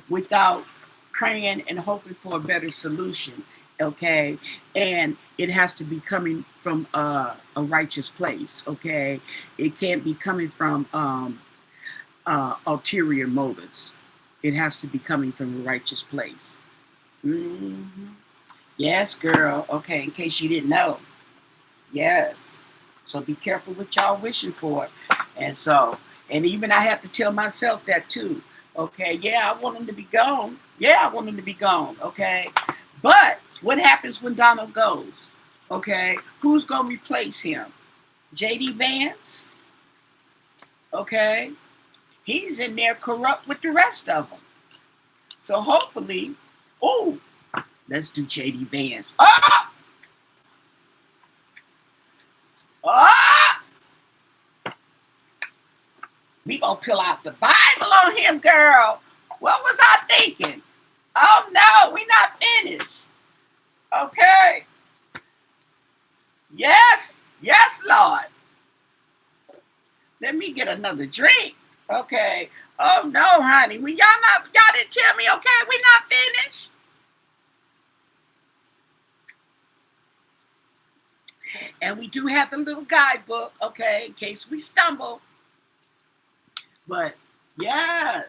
without praying and hoping for a better solution, okay? And it has to be coming from a righteous place, okay? It can't be coming from ulterior motives. It has to be coming from a righteous place. Mm-hmm. Yes, girl. Okay, in case you didn't know. Yes. So be careful what y'all wishing for. And even I have to tell myself that too. Okay, yeah, I want him to be gone. Yeah, I want him to be gone. Okay. But what happens when Donald goes? Okay, who's going to replace him? J.D. Vance? Okay. He's in there corrupt with the rest of them. So hopefully, let's do J.D. Vance. We gonna pull out the Bible on him, girl. What was I thinking? Oh no, we not finished. Okay. Yes, Lord. Let me get another drink. Okay. Oh no, honey. Y'all didn't tell me, okay, we not finished. And we do have a little guidebook, okay, in case we stumble. But yes.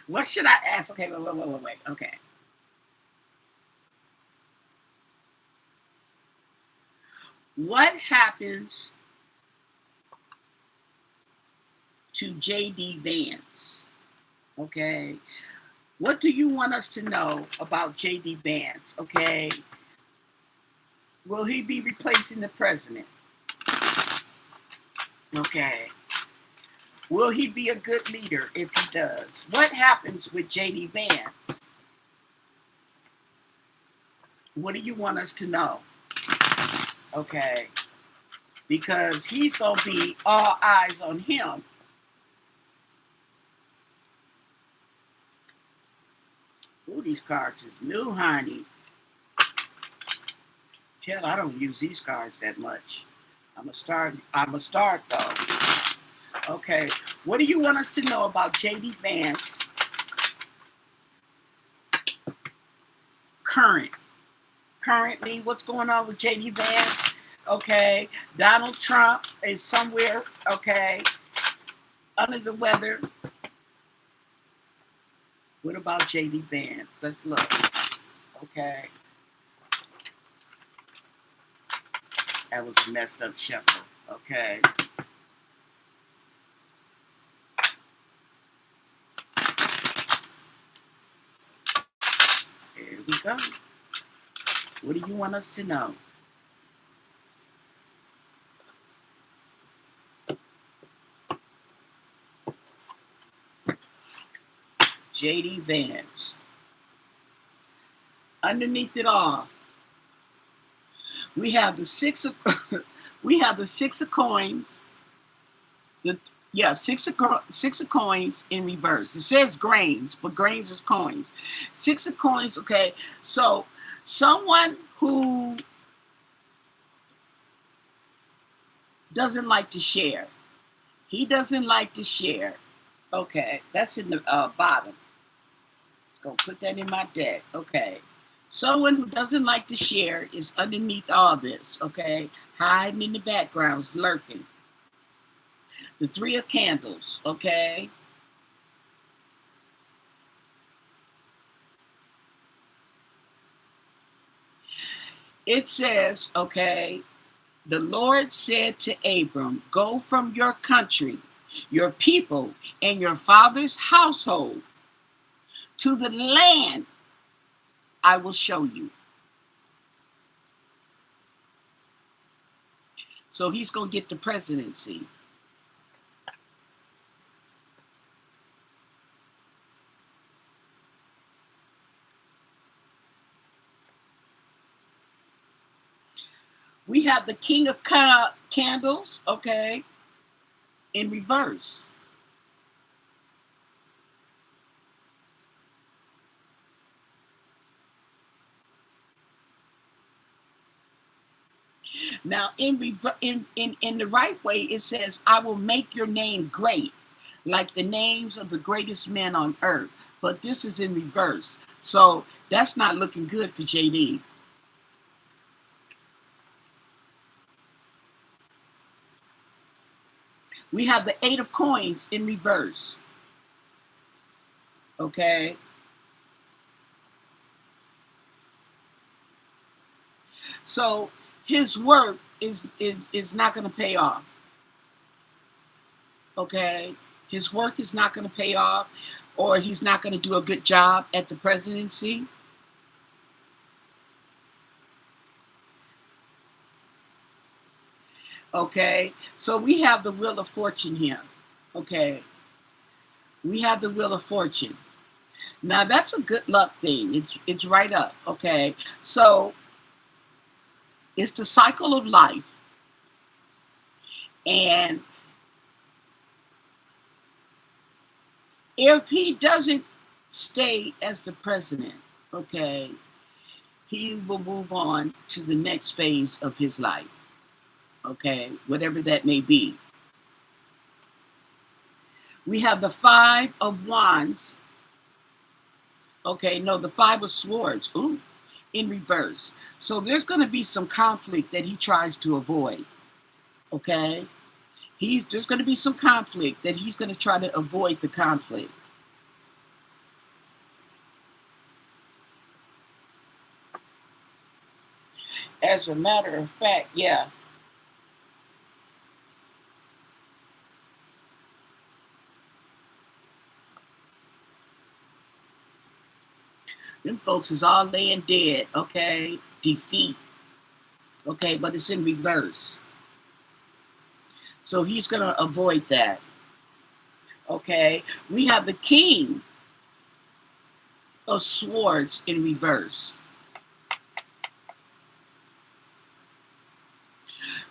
What should I ask? Okay, wait. Okay. What happens to J.D. Vance? Okay. What do you want us to know about J.D. Vance? Okay. Will he be replacing the president? Okay. Will he be a good leader if he does? What happens with J.D. Vance? What do you want us to know? Okay. Because he's going to be all eyes on him. Ooh, these cards is new, honey. Tell I don't use these cards that much. I'm a start though. Okay. What do you want us to know about J.D. Vance? Currently, what's going on with J.D. Vance? Okay. Donald Trump is somewhere, okay, under the weather. What about J.D. Vance? Let's look. Okay. That was a messed up shuffle. Okay. Here we go. What do you want us to know? J.D. Vance. Underneath it all, we have the six of coins. Six of coins in reverse. It says grains, but grains is coins. Six of coins. Okay, so someone who doesn't like to share. He doesn't like to share. Okay, that's in the bottom. Go put that in my deck. Okay. Someone who doesn't like to share is underneath all this, okay? Hiding in the backgrounds, lurking. The Three of Candles, okay? It says, okay, the Lord said to Abram, go from your country, your people, and your father's household to the land I will show you. So he's going to get the presidency. We have the King of Candles, okay, in reverse. Now, in the right way, it says, I will make your name great, like the names of the greatest men on earth. But this is in reverse. So that's not looking good for JD. We have the 8 of Coins in reverse. Okay. So his work is not going to pay off. Okay. His work is not going to pay off, or he's not going to do a good job at the presidency. Okay. So we have the Wheel of Fortune here. Okay. We have the Wheel of Fortune. Now that's a good luck thing. It's right up. Okay. So it's the cycle of life. And if he doesn't stay as the president, okay, he will move on to the next phase of his life. Okay, whatever that may be. We have the 5 of Wands. Okay, no, the 5 of Swords. Ooh, in reverse. So there's going to be some conflict that he tries to avoid. Okay, there's going to be some conflict that he's going to try to avoid the conflict. As a matter of fact, yeah. Them folks is all laying dead, okay? Defeat. Okay, but it's in reverse. So he's going to avoid that. Okay, we have the King of Swords in reverse.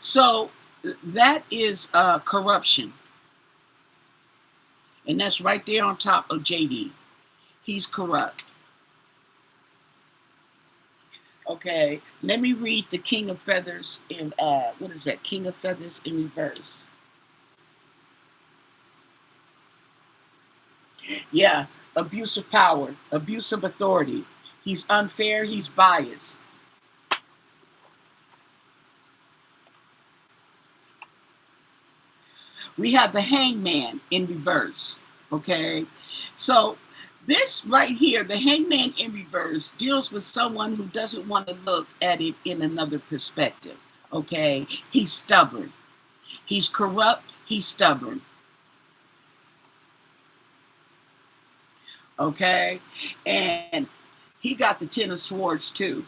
So that is corruption. And that's right there on top of JD. He's corrupt. Okay, let me read the King of Feathers in, what is that? King of Feathers in reverse. Yeah, abuse of power, abuse of authority. He's unfair, he's biased. We have the Hangman in reverse, okay? So this right here, the Hangman in reverse, deals with someone who doesn't want to look at it in another perspective, okay? He's stubborn. He's corrupt, he's stubborn. Okay? And he got the 10 of Swords too.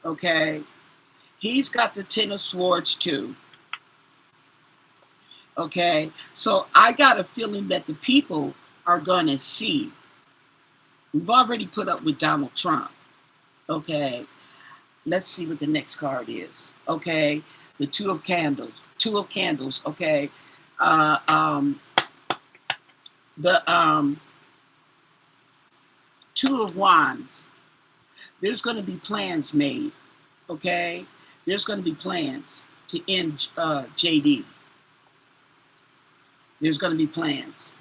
Okay? He's got the 10 of Swords too. Okay? So I got a feeling that the people are going to see. We've already put up with Donald Trump. Okay? Let's see what the next card is. Okay? The 2 of Candles. 2 of Candles. Okay? The 2 of Wands. There's going to be plans made. Okay? There's going to be plans to end JD. There's going to be plans.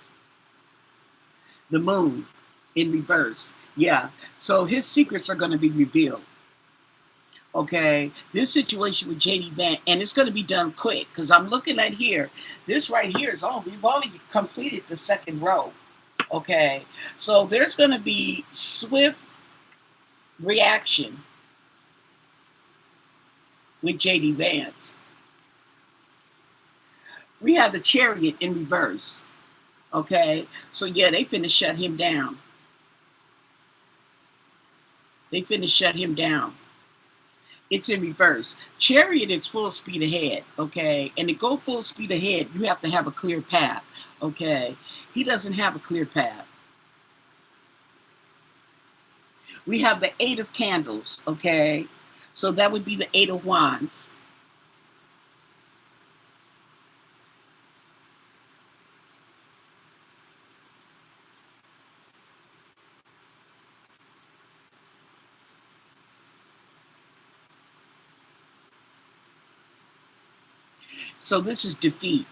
The Moon in reverse. Yeah. So his secrets are going to be revealed. Okay. This situation with JD Vance, and it's going to be done quick because I'm looking at here. This right here is we've only completed the second row. Okay. So there's going to be swift reaction with JD Vance. We have the Chariot in reverse. Okay, so yeah, they finna shut him down. They finna shut him down. It's in reverse. Chariot is full speed ahead, okay? And to go full speed ahead, you have to have a clear path, okay? He doesn't have a clear path. We have the 8 of candles, okay? So that would be the 8 of wands. So this is defeat.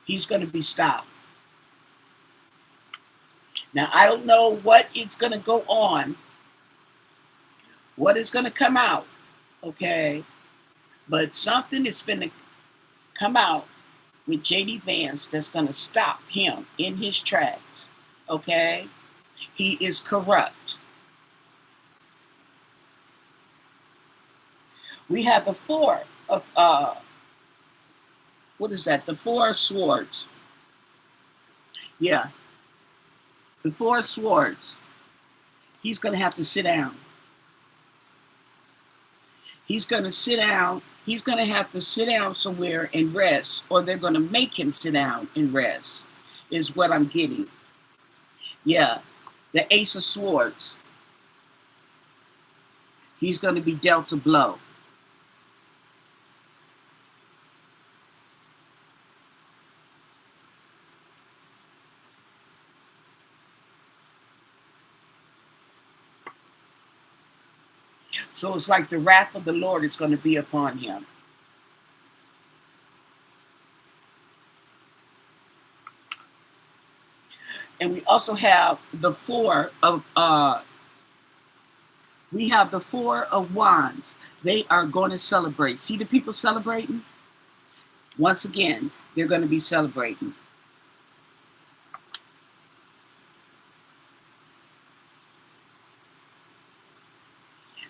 He's going to be stopped. Now, I don't know what is going to go on, what is going to come out, okay? But something is going to come out with JD Vance that's going to stop him in his tracks, okay? He is corrupt. We have the 4 of, what is that? The 4 of swords. Yeah, the 4 of swords. He's going to have to sit down. He's going to sit down. He's going to have to sit down somewhere and rest, or they're going to make him sit down and rest, is what I'm getting. Yeah, the Ace of Swords. He's going to be dealt a blow. So it's like the wrath of the Lord is going to be upon him. And we also have the 4 of we have the 4 of wands. They are going to celebrate. See the people celebrating? Once again, they're going to be celebrating.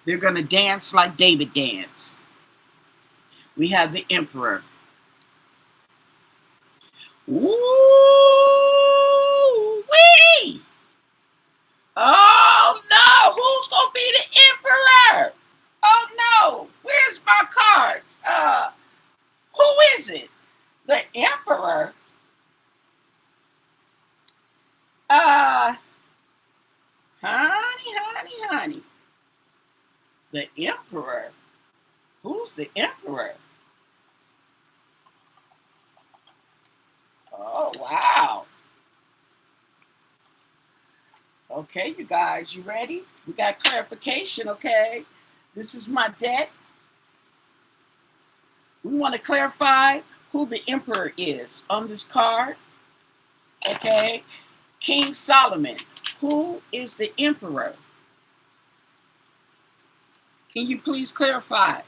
They're going to dance like David danced. We have the emperor. Ooh-wee! Oh no, who's gonna be the emperor? Oh no, where's my cards? Who is it? The emperor? Uh, honey. The emperor? Who's the emperor? Oh wow. Okay, you guys, you ready? We got clarification, okay? This is my deck. We want to clarify who the emperor is on this card, okay? King Solomon. Who is the emperor? Can you please clarify?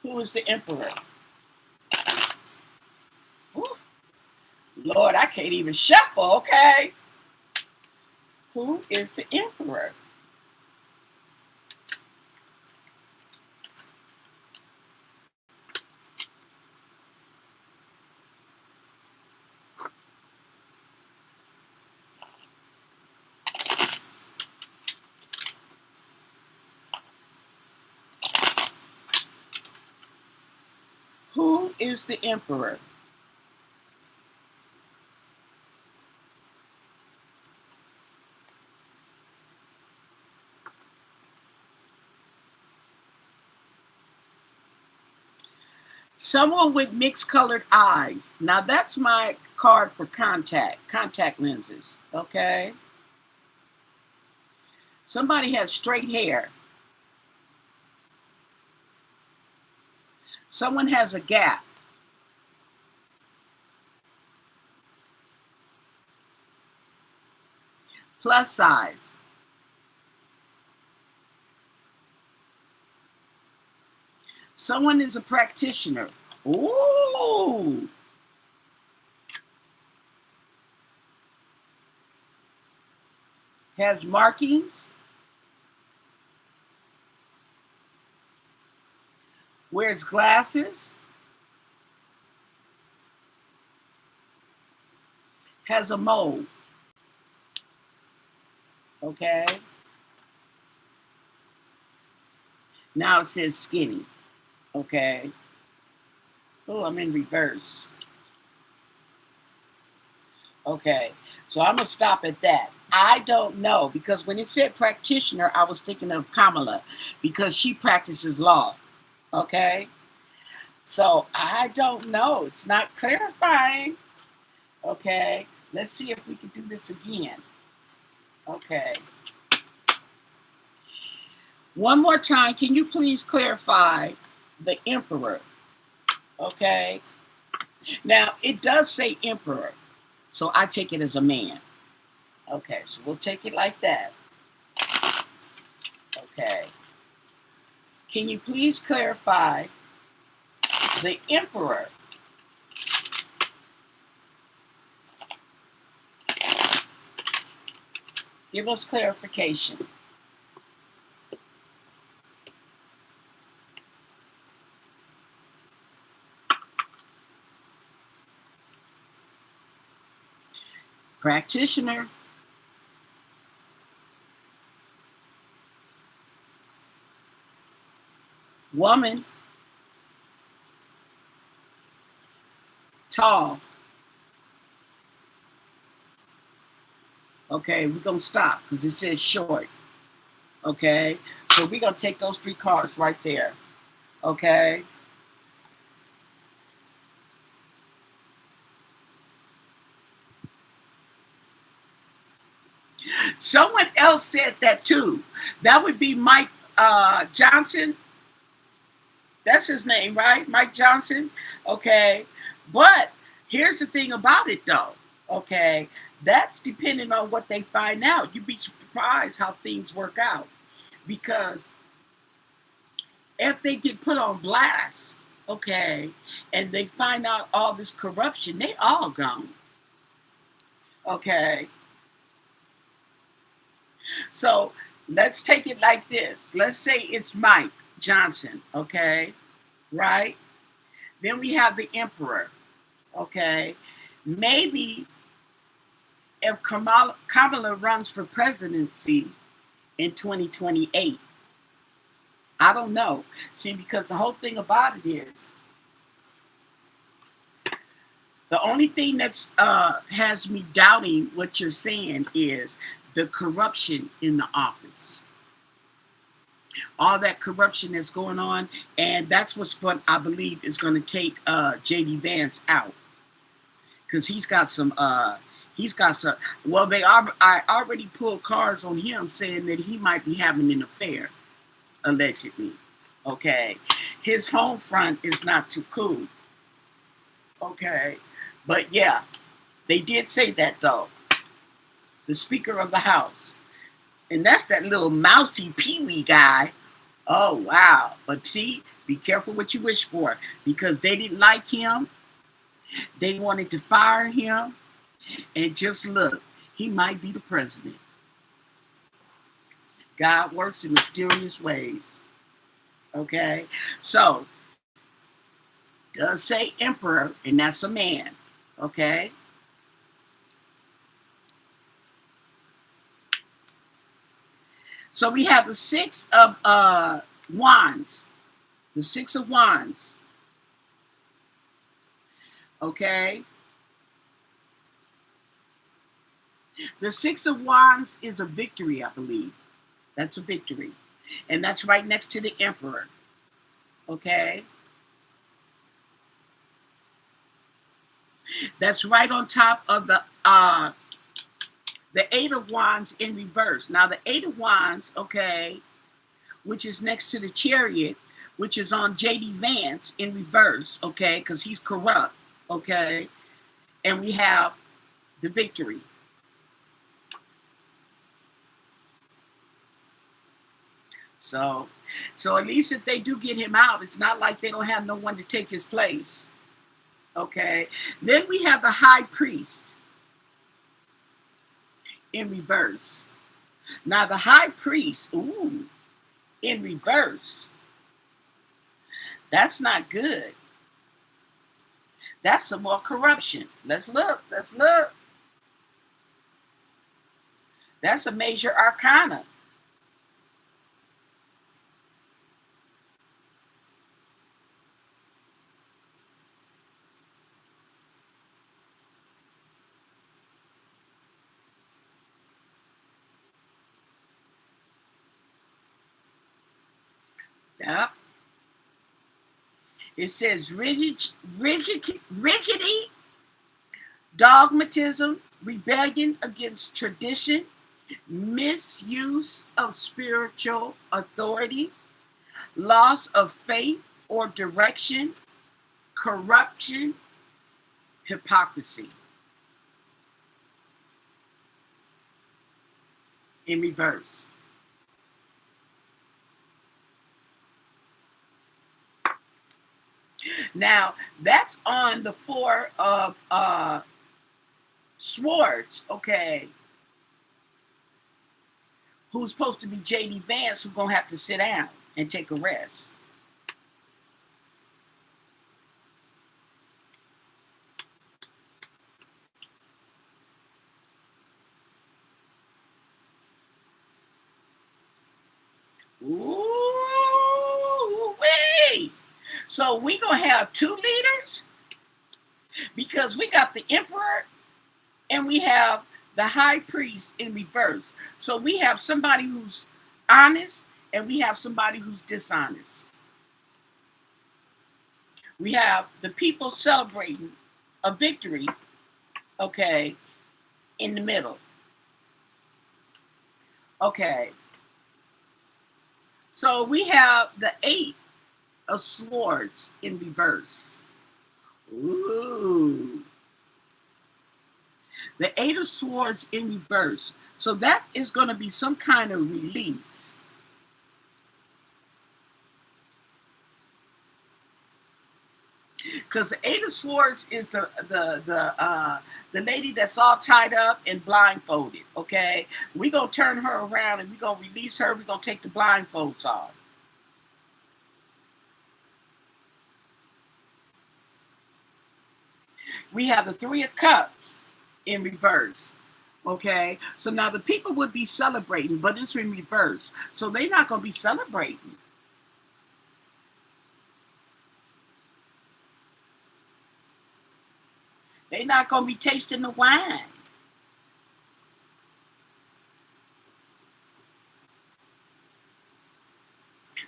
Who is the emperor? Ooh, Lord, I can't even shuffle, okay? Who is the emperor? Who is the emperor? Someone with mixed colored eyes. Now that's my card for contact lenses, okay? Somebody has straight hair. Someone has a gap. Plus size. Someone is a practitioner. Ooh. Has markings. wears glasses, has a mole, okay? Now it says skinny, okay? Oh, I'm in reverse. Okay, so I'm going to stop at that. I don't know, because when it said practitioner, I was thinking of Kamala, because she practices law, okay? So I don't know. It's not clarifying, okay? Let's see if we can do this again. Okay. One more time, can you please clarify the emperor? Okay. Now, it does say emperor, so I take it as a man. Okay, so we'll take it like that. Okay. Can you please clarify the emperor? Give us clarification. Practitioner. Woman. Tall. Okay, we're going to stop because it says short. Okay, so we're going to take those 3 cards right there. Okay. Someone else said that too. That would be Mike Johnson. That's his name, right? Mike Johnson. Okay. But here's the thing about it, though. Okay. That's depending on what they find out. You'd be surprised how things work out. Because if they get put on blast, okay, and they find out all this corruption, they all gone. Okay. So let's take it like this. Let's say it's Mike Johnson, okay, right? Then we have the emperor, okay? Maybe if Kamala runs for presidency in 2028, I don't know. See, because the whole thing about it is, the only thing that's has me doubting what you're saying is the corruption in the office. All that corruption that's going on, and that's what I believe is going to take JD Vance out, because he's got some well, I already pulled cards on him saying that he might be having an affair, allegedly. Okay, his home front is not too cool. Okay, but yeah, they did say that though. The Speaker of the House, and that's that little mousy peewee guy. Oh, wow. But see, be careful what you wish for, because they didn't like him. They wanted to fire him. And just look, he might be the president. God works in mysterious ways. Okay? So, does say emperor, and that's a man. Okay? So we have the 6 of wands. The 6 of wands. Okay? The 6 of wands is a victory, I believe. That's a victory. And that's right next to the emperor. Okay? That's right on top of the 8 of wands in reverse. Now the 8 of wands, okay, which is next to the chariot, which is on JD Vance in reverse, okay, because he's corrupt, okay, and we have the victory. So at least if they do get him out, it's not like they don't have no one to take his place. Okay. Then we have the high priest in reverse. Now the high priest, ooh, in reverse. That's not good. That's some more corruption. Let's look. Let's look. That's a major arcana. Yeah. It says rigidity, dogmatism, rebellion against tradition, misuse of spiritual authority, loss of faith or direction, corruption, hypocrisy in reverse. Now, that's on the four of swords, okay, who's supposed to be J.D. Vance, who's going to have to sit down and take a rest. Ooh-wee. So we going to have two leaders because we got the emperor and we have the high priest in reverse. So we have somebody who's honest and we have somebody who's dishonest. We have the people celebrating a victory, okay, in the middle. Okay. So we have the 8 of swords in reverse. Ooh. The 8 of swords in reverse. So that is going to be some kind of release. Because the 8 of swords is the lady that's all tied up and blindfolded. Okay, we're gonna turn her around and we're gonna release her. We're gonna take the blindfolds off. We have the 3 of cups in reverse. Okay, so now the people would be celebrating, but it's in reverse. So they're not gonna be celebrating. They're not gonna be tasting the wine.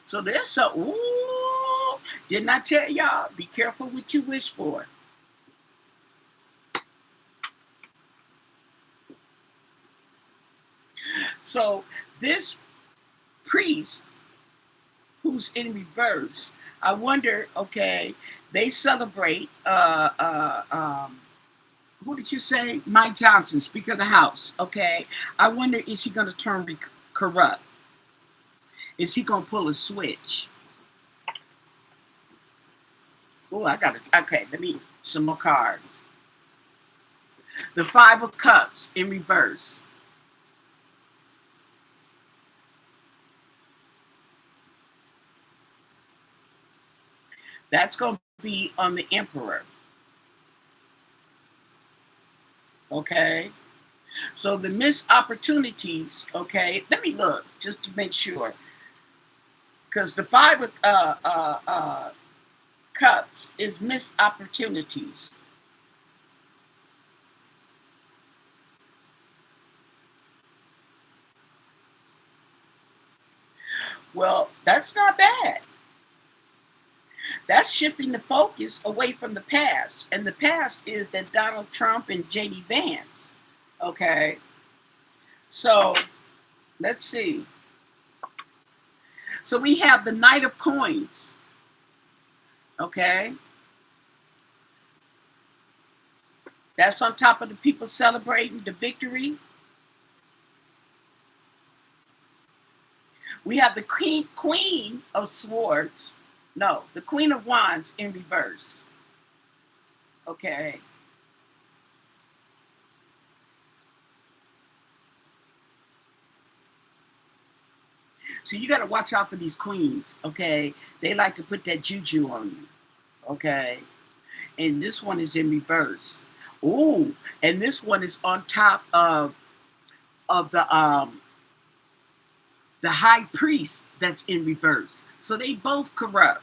So there's so, ooh, didn't I tell y'all, be careful what you wish for. So this priest who's in reverse, I wonder, okay, they celebrate, who did you say? Mike Johnson, Speaker of the House, okay? I wonder, is he going to turn corrupt? Is he going to pull a switch? Oh, I got it. Okay, let me, some more cards. The 5 of Cups in reverse. That's going to be on the Emperor. Okay? So the missed opportunities, okay? Let me look just to make sure. Because the 5 of Cups is missed opportunities. Well, that's not bad. That's shifting the focus away from the past. And the past is that Donald Trump and J.D. Vance. Okay. So let's see. So we have the Knight of Coins. Okay. That's on top of the people celebrating the victory. We have the Queen of Swords. No, the Queen of Wands in reverse. Okay. So you got to watch out for these queens, okay? They like to put that juju on you, okay? And this one is in reverse. Ooh, and this one is on top of the high priest that's in reverse. So they both corrupt.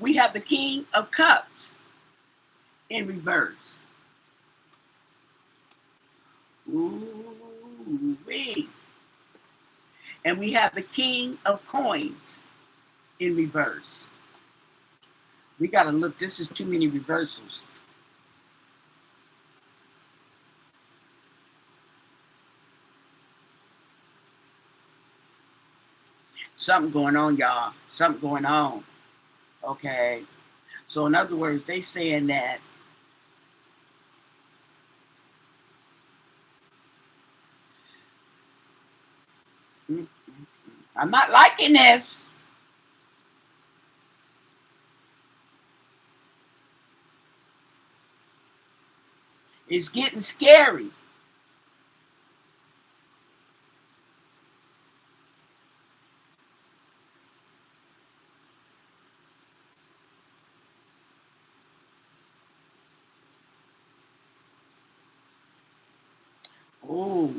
We have the King of Cups in reverse. Ooh-wee. And we have the King of Coins in reverse. We got to look. This is too many reversals. Something going on, y'all. Something going on. Okay. So in other words, they saying that I'm not liking this. It's getting scary. Oh.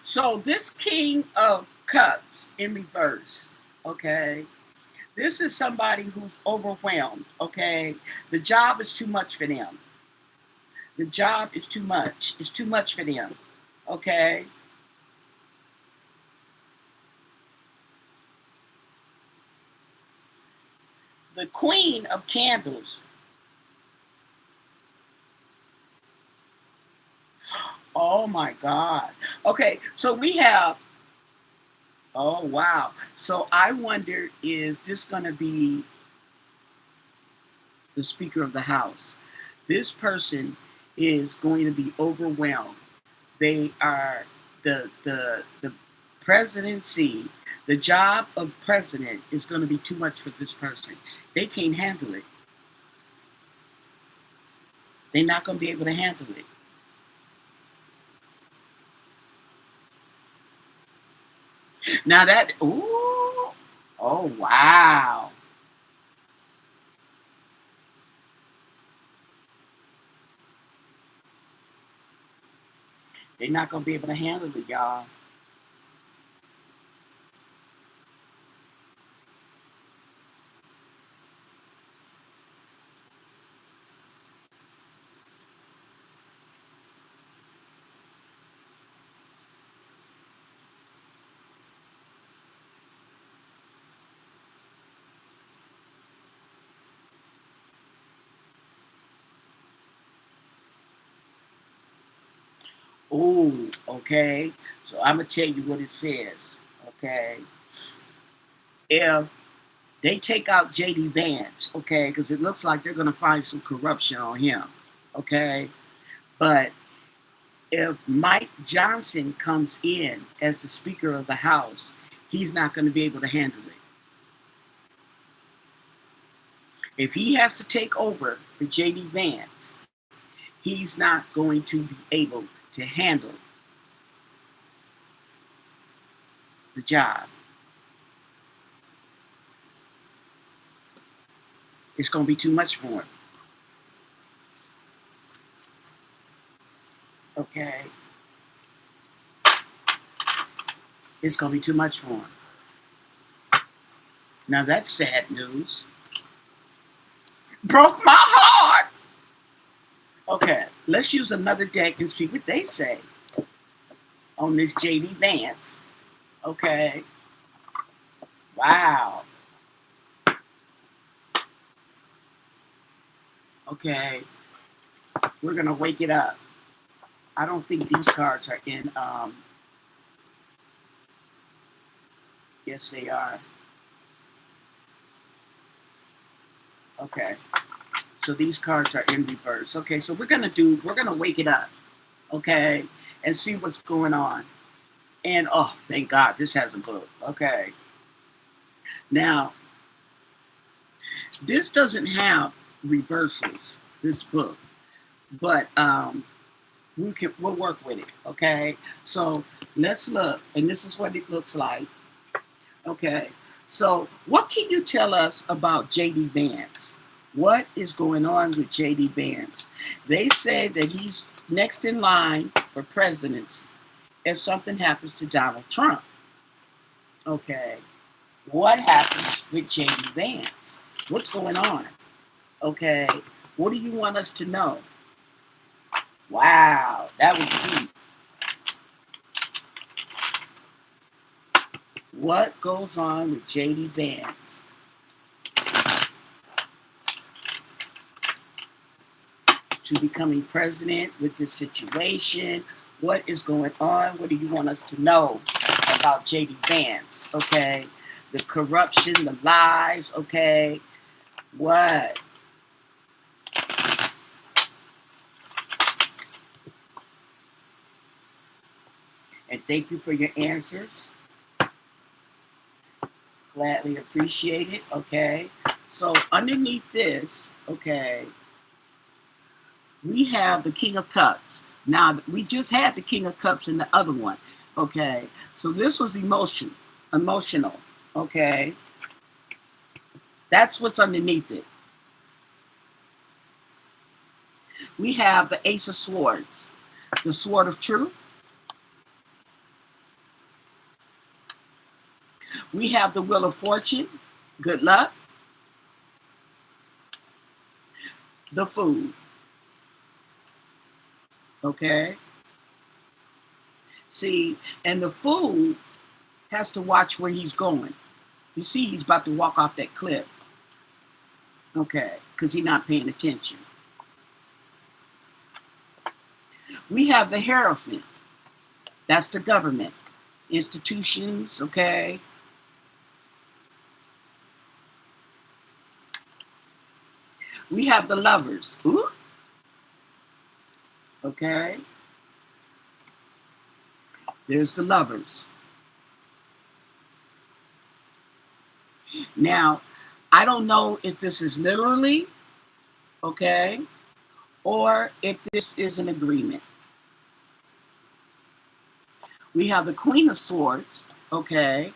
So this King of Cups in reverse, okay? This is somebody who's overwhelmed, okay? The job is too much for them. The job is too much. It's too much for them, okay? The Queen of Candles. Oh my God. Okay, so we have, oh wow. So I wonder, is this going to be the Speaker of the House? This person is going to be overwhelmed. They are the presidency, the job of president is going to be too much for this person. They can't handle it. They're not going to be able to handle it. Now that, ooh, oh wow. They're not going to be able to handle it, y'all. Oh, okay. So I'm gonna tell you what it says. Okay, if they take out JD Vance, okay, because it looks like they're gonna find some corruption on him. Okay, but if Mike Johnson comes in as the Speaker of the House, he's not going to be able to handle it. If he has to take over for JD Vance, he's not going to be able to handle the job. It's going to be too much for him. Okay? It's going to be too much for him. Now that's sad news. Broke my heart. Okay, let's use another deck and see what they say on this JD Vance. Okay. Wow. Okay. We're going to wake it up. I don't think these cards are in. Yes, they are. Okay. So these cards are in reverse. Okay, so we're gonna wake it up, okay, and see what's going on. And oh, thank God, this has a book. Okay. Now, This doesn't have reversals, this book, but we'll work with it. Okay, so let's look, and this is what it looks like. Okay, so what can you tell us about JD Vance? What is going on with JD Vance? They say that he's next in line for presidency if something happens to Donald Trump. Okay, what happens with JD Vance? What's going on? Okay, what do you want us to know? Wow, that was deep. What goes on with JD Vance? To becoming president with this situation. What is going on? What do you want us to know about JD Vance? Okay, the corruption, the lies. Okay, what? And thank you for your answers. Gladly appreciate it. Okay, so underneath this, okay, we have the King of Cups. Now, we just had the King of Cups in the other one. Okay, so this was emotional. Okay, that's what's underneath it. We have the Ace of Swords, the Sword of Truth. We have the Wheel of Fortune, good luck. The Fool. Okay. See, and the Fool has to watch where he's going. You see, he's about to walk off that cliff. Okay, because he's not paying attention. We have the Hierophant. That's the government. Institutions, okay. We have the Lovers. Ooh. Okay. There's the Lovers. Now, I don't know if this is literally, okay, or if this is an agreement. We have the Queen of Swords, okay,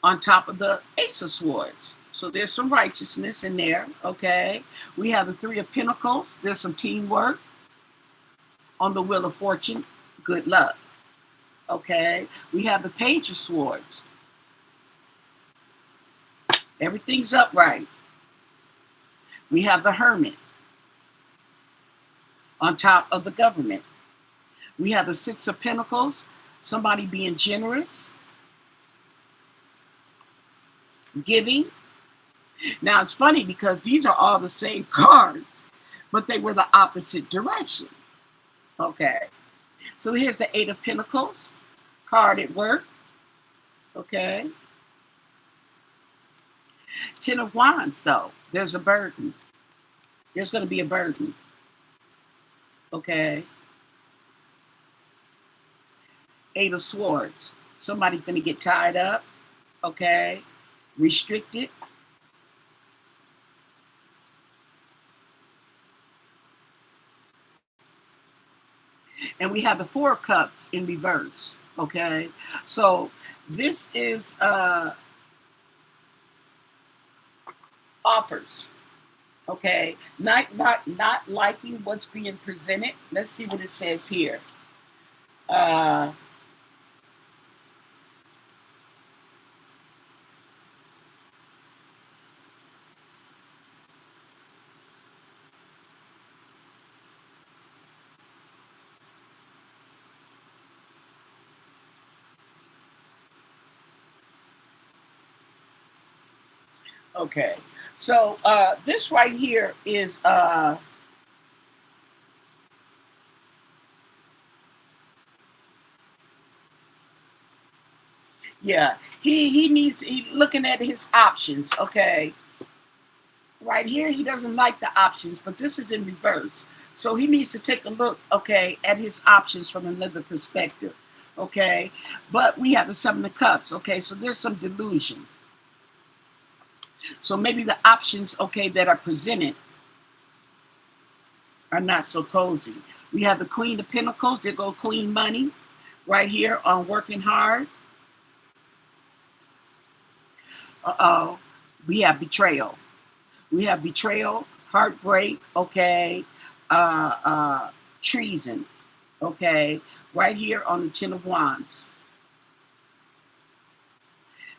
on top of the Ace of Swords. So there's some righteousness in there, okay. We have the Three of Pentacles. There's some teamwork. On the Wheel of Fortune, good luck, okay. We have the Page of Swords. Everything's upright. We have the Hermit on top of the government. We have the Six of Pentacles, somebody being generous, giving. Now it's funny because these are all the same cards, but they were the opposite direction. Okay, so here's the Eight of Pentacles, hard at work. Okay. Ten of Wands, though, there's a burden. There's going to be a burden. Okay. Eight of Swords, somebody finna get tied up. Okay. Restricted. And we have the Four of Cups in reverse. Okay. So this is offers. Okay, not liking what's being presented. Let's see what it says here. Okay, so this right here is yeah, he needs to, he looking at his options. Okay, right here he doesn't like the options, but this is in reverse, so he needs to take a look, okay, at his options from another perspective. Okay, but we have the Seven of Cups. Okay, so there's some delusion. So maybe the options, okay, that are presented are not so cozy. We have the Queen of Pentacles. There go Queen Money right here on working hard. Uh-oh. We have betrayal. We have betrayal, heartbreak, okay, treason, okay, right here on the Ten of Wands.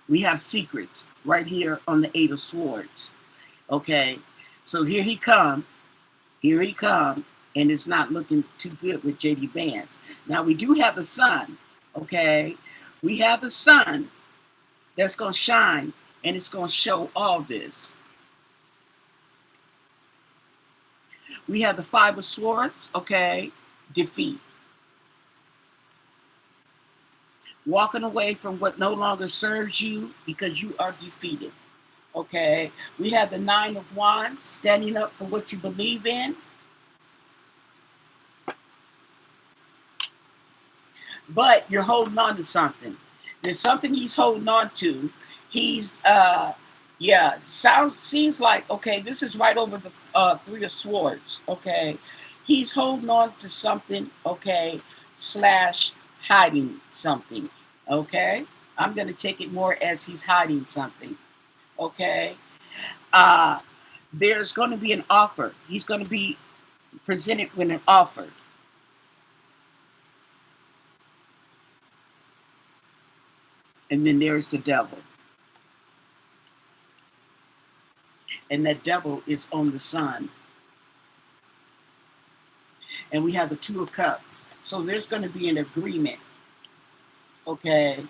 We have secrets right here on the Eight of Swords, okay. So here he come, and it's not looking too good with J.D. Vance. Now we do have the sun, okay. We have the sun that's going to shine, and it's going to show all this. We have the Five of Swords, okay, defeat. Walking away from what no longer serves you because you are defeated, okay. We have the Nine of Wands, standing up for what you believe in. But you're holding on to something. There's something he's holding on to. He's, yeah, seems like, okay, this is right over the Three of Swords, okay. He's holding on to something, okay, slash hiding something, okay. I'm going to take it more as he's hiding something, okay. There's going to be an offer. He's going to be presented with an offer. And then there's the devil. And that devil is on the sun. And we have the Two of Cups. So there's going to be an agreement. Okay.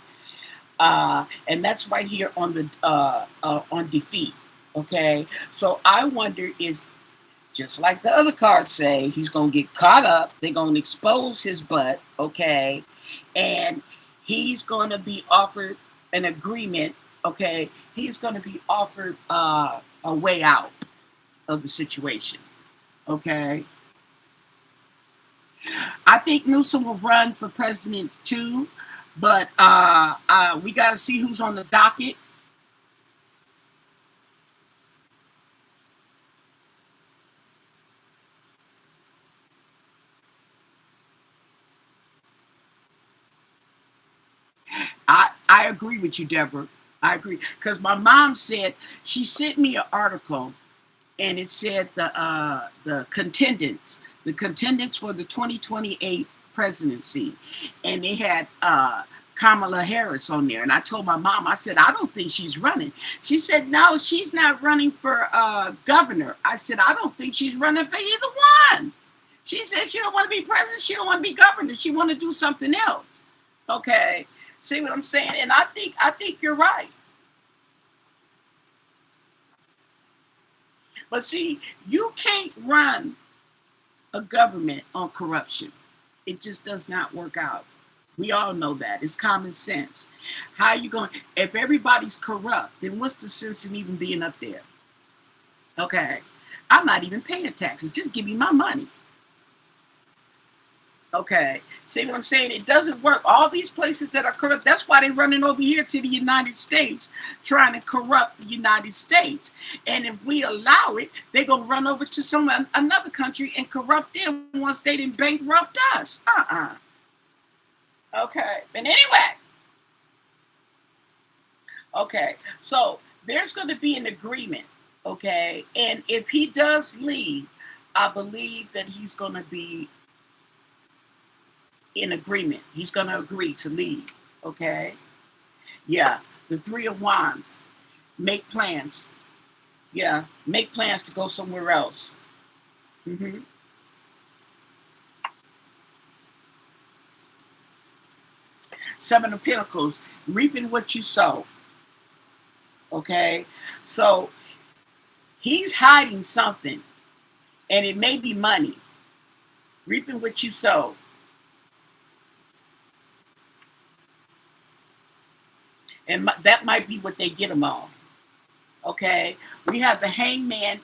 And that's right here on the on defeat. Okay. So I wonder, is just like the other cards say, he's going to get caught up. They're going to expose his butt. Okay. And he's going to be offered an agreement. Okay. He's going to be offered a way out of the situation. Okay. I think Newsom will run for president too, but we got to see who's on the docket. I agree with you, Deborah. I agree, because my mom said, she sent me an article, and it said the contendants for the 2028 presidency, and they had Kamala Harris on there. And I told my mom, I said, I don't think she's running. She said, no, she's not running for governor. I said, I don't think she's running for either one. She said she don't want to be president. She don't want to be governor. She want to do something else. Okay. See what I'm saying? And I think you're right. But see, you can't run a government on corruption. It just does not work out. We all know that. It's common sense. How are you going? If everybody's corrupt, then what's the sense in even being up there? Okay. I'm not even paying taxes. Just give me my money. Okay. See what I'm saying? It doesn't work. All these places that are corrupt, that's why they're running over here to the United States, trying to corrupt the United States. And if we allow it, they're going to run over to another country and corrupt them once they didn't bankrupt us. Okay. But anyway. Okay. So there's going to be an agreement. Okay. And if he does leave, I believe that he's going to be in agreement. He's going to agree to leave. Okay. Yeah. The Three of Wands. Make plans. Yeah. Make plans to go somewhere else. Mm-hmm. Seven of Pentacles. Reaping what you sow. Okay. So he's hiding something. And it may be money. Reaping what you sow. And that might be what they get them on. Okay. We have the Hangman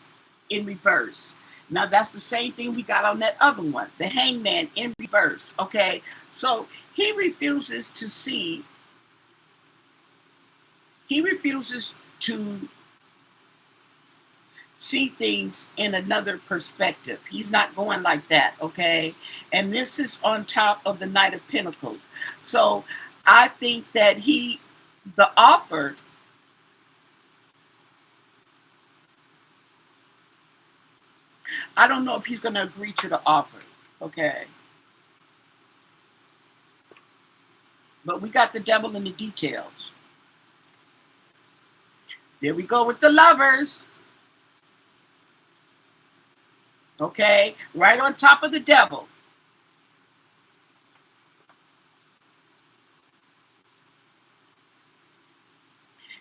in reverse. Now that's the same thing we got on that other one. The Hangman in reverse. Okay. So he refuses to see. He refuses to see things in another perspective. He's not going like that, okay? And this is on top of the Knight of Pentacles. So I think that the offer, I don't know if he's going to agree to the offer, okay? But we got the devil in the details. There we go with the Lovers. Okay, right on top of the devil.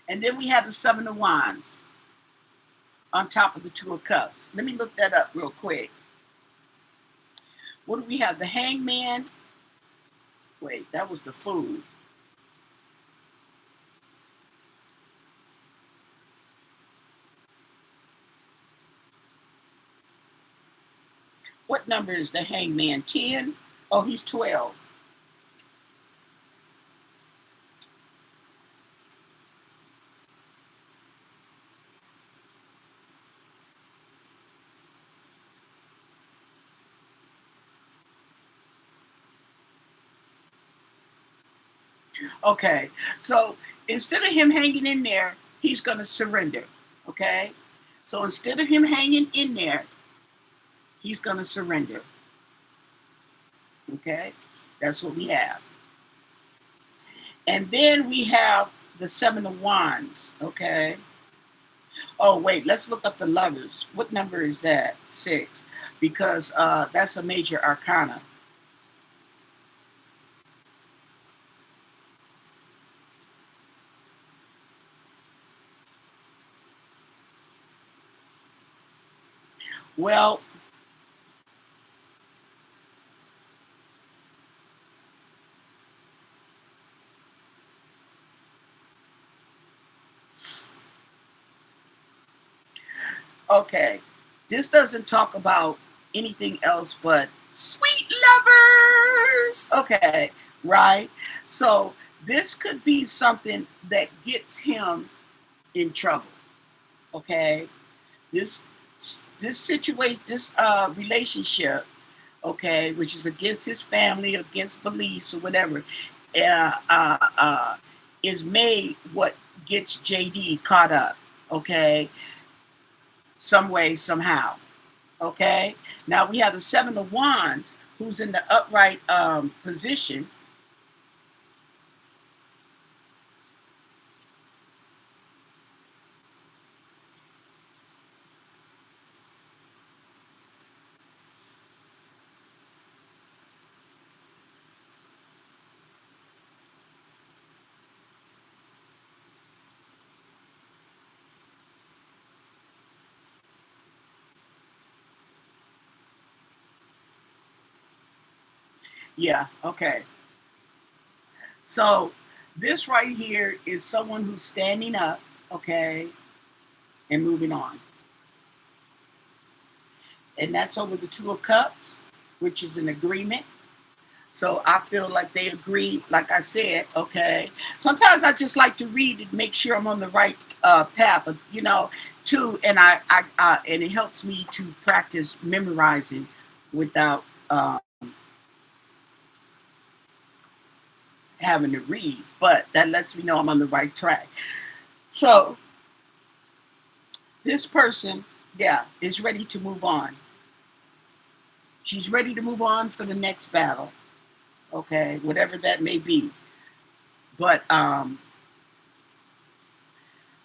And then we have the Seven of Wands on top of the Two of Cups. Let me look that up real quick. What do we have? The Hangman. Wait, that was the Fool. What number is the Hangman? 10? Oh, he's 12. Okay, so instead of him hanging in there, he's going to surrender. Okay, so instead of him hanging in there, he's going to surrender. Okay, that's what we have. And then we have the Seven of Wands. Okay. Oh, wait, let's look up the Lovers. What number is that? 6. Because that's a major arcana. Well, okay. This doesn't talk about anything else but sweet lovers. Okay, right? So this could be something that gets him in trouble. Okay? This situation, this relationship, okay, which is against his family, against beliefs or whatever, uh, uh, uh, is made what gets JD caught up, okay, some way, somehow, okay. Now we have the Seven of Wands, who's in the upright position. Yeah, okay. So this right here is someone who's standing up, okay, and moving on. And that's over the Two of Cups, which is an agreement. So I feel like they agree, like I said, okay. Sometimes I just like to read and make sure I'm on the right path, but too, and and it helps me to practice memorizing without having to read. But that lets me know I'm on the right track. So this person, yeah, is ready to move on. She's ready to move on for the next battle, okay, whatever that may be. But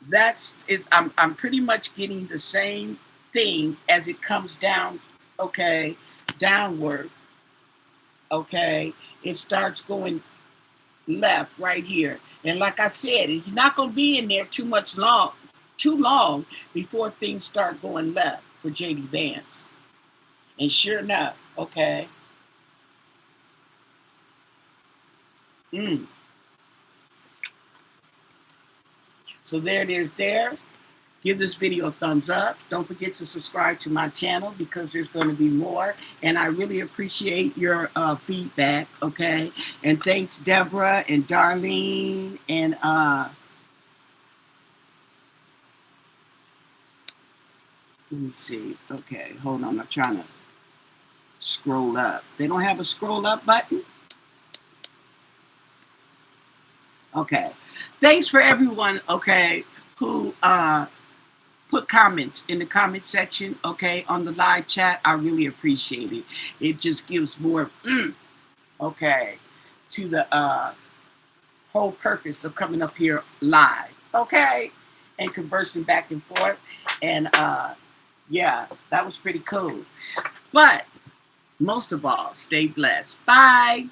that's it. I'm pretty much getting the same thing as it comes down, okay, downward, okay. It starts going left right here, and like I said, it's not going to be in there too long before things start going left for JD Vance. And sure enough, okay. So there it is there. Give this video a thumbs up. Don't forget to subscribe to my channel because there's going to be more. And I really appreciate your feedback, okay? And thanks, Deborah and Darlene and Let me see. Okay, hold on. I'm trying to scroll up. They don't have a scroll up button? Okay. Thanks for everyone, okay, who put comments in the comment section, okay, on the live chat. I really appreciate it. It just gives more, okay, to the whole purpose of coming up here live, okay, and conversing back and forth. And yeah, that was pretty cool. But most of all, stay blessed. Bye.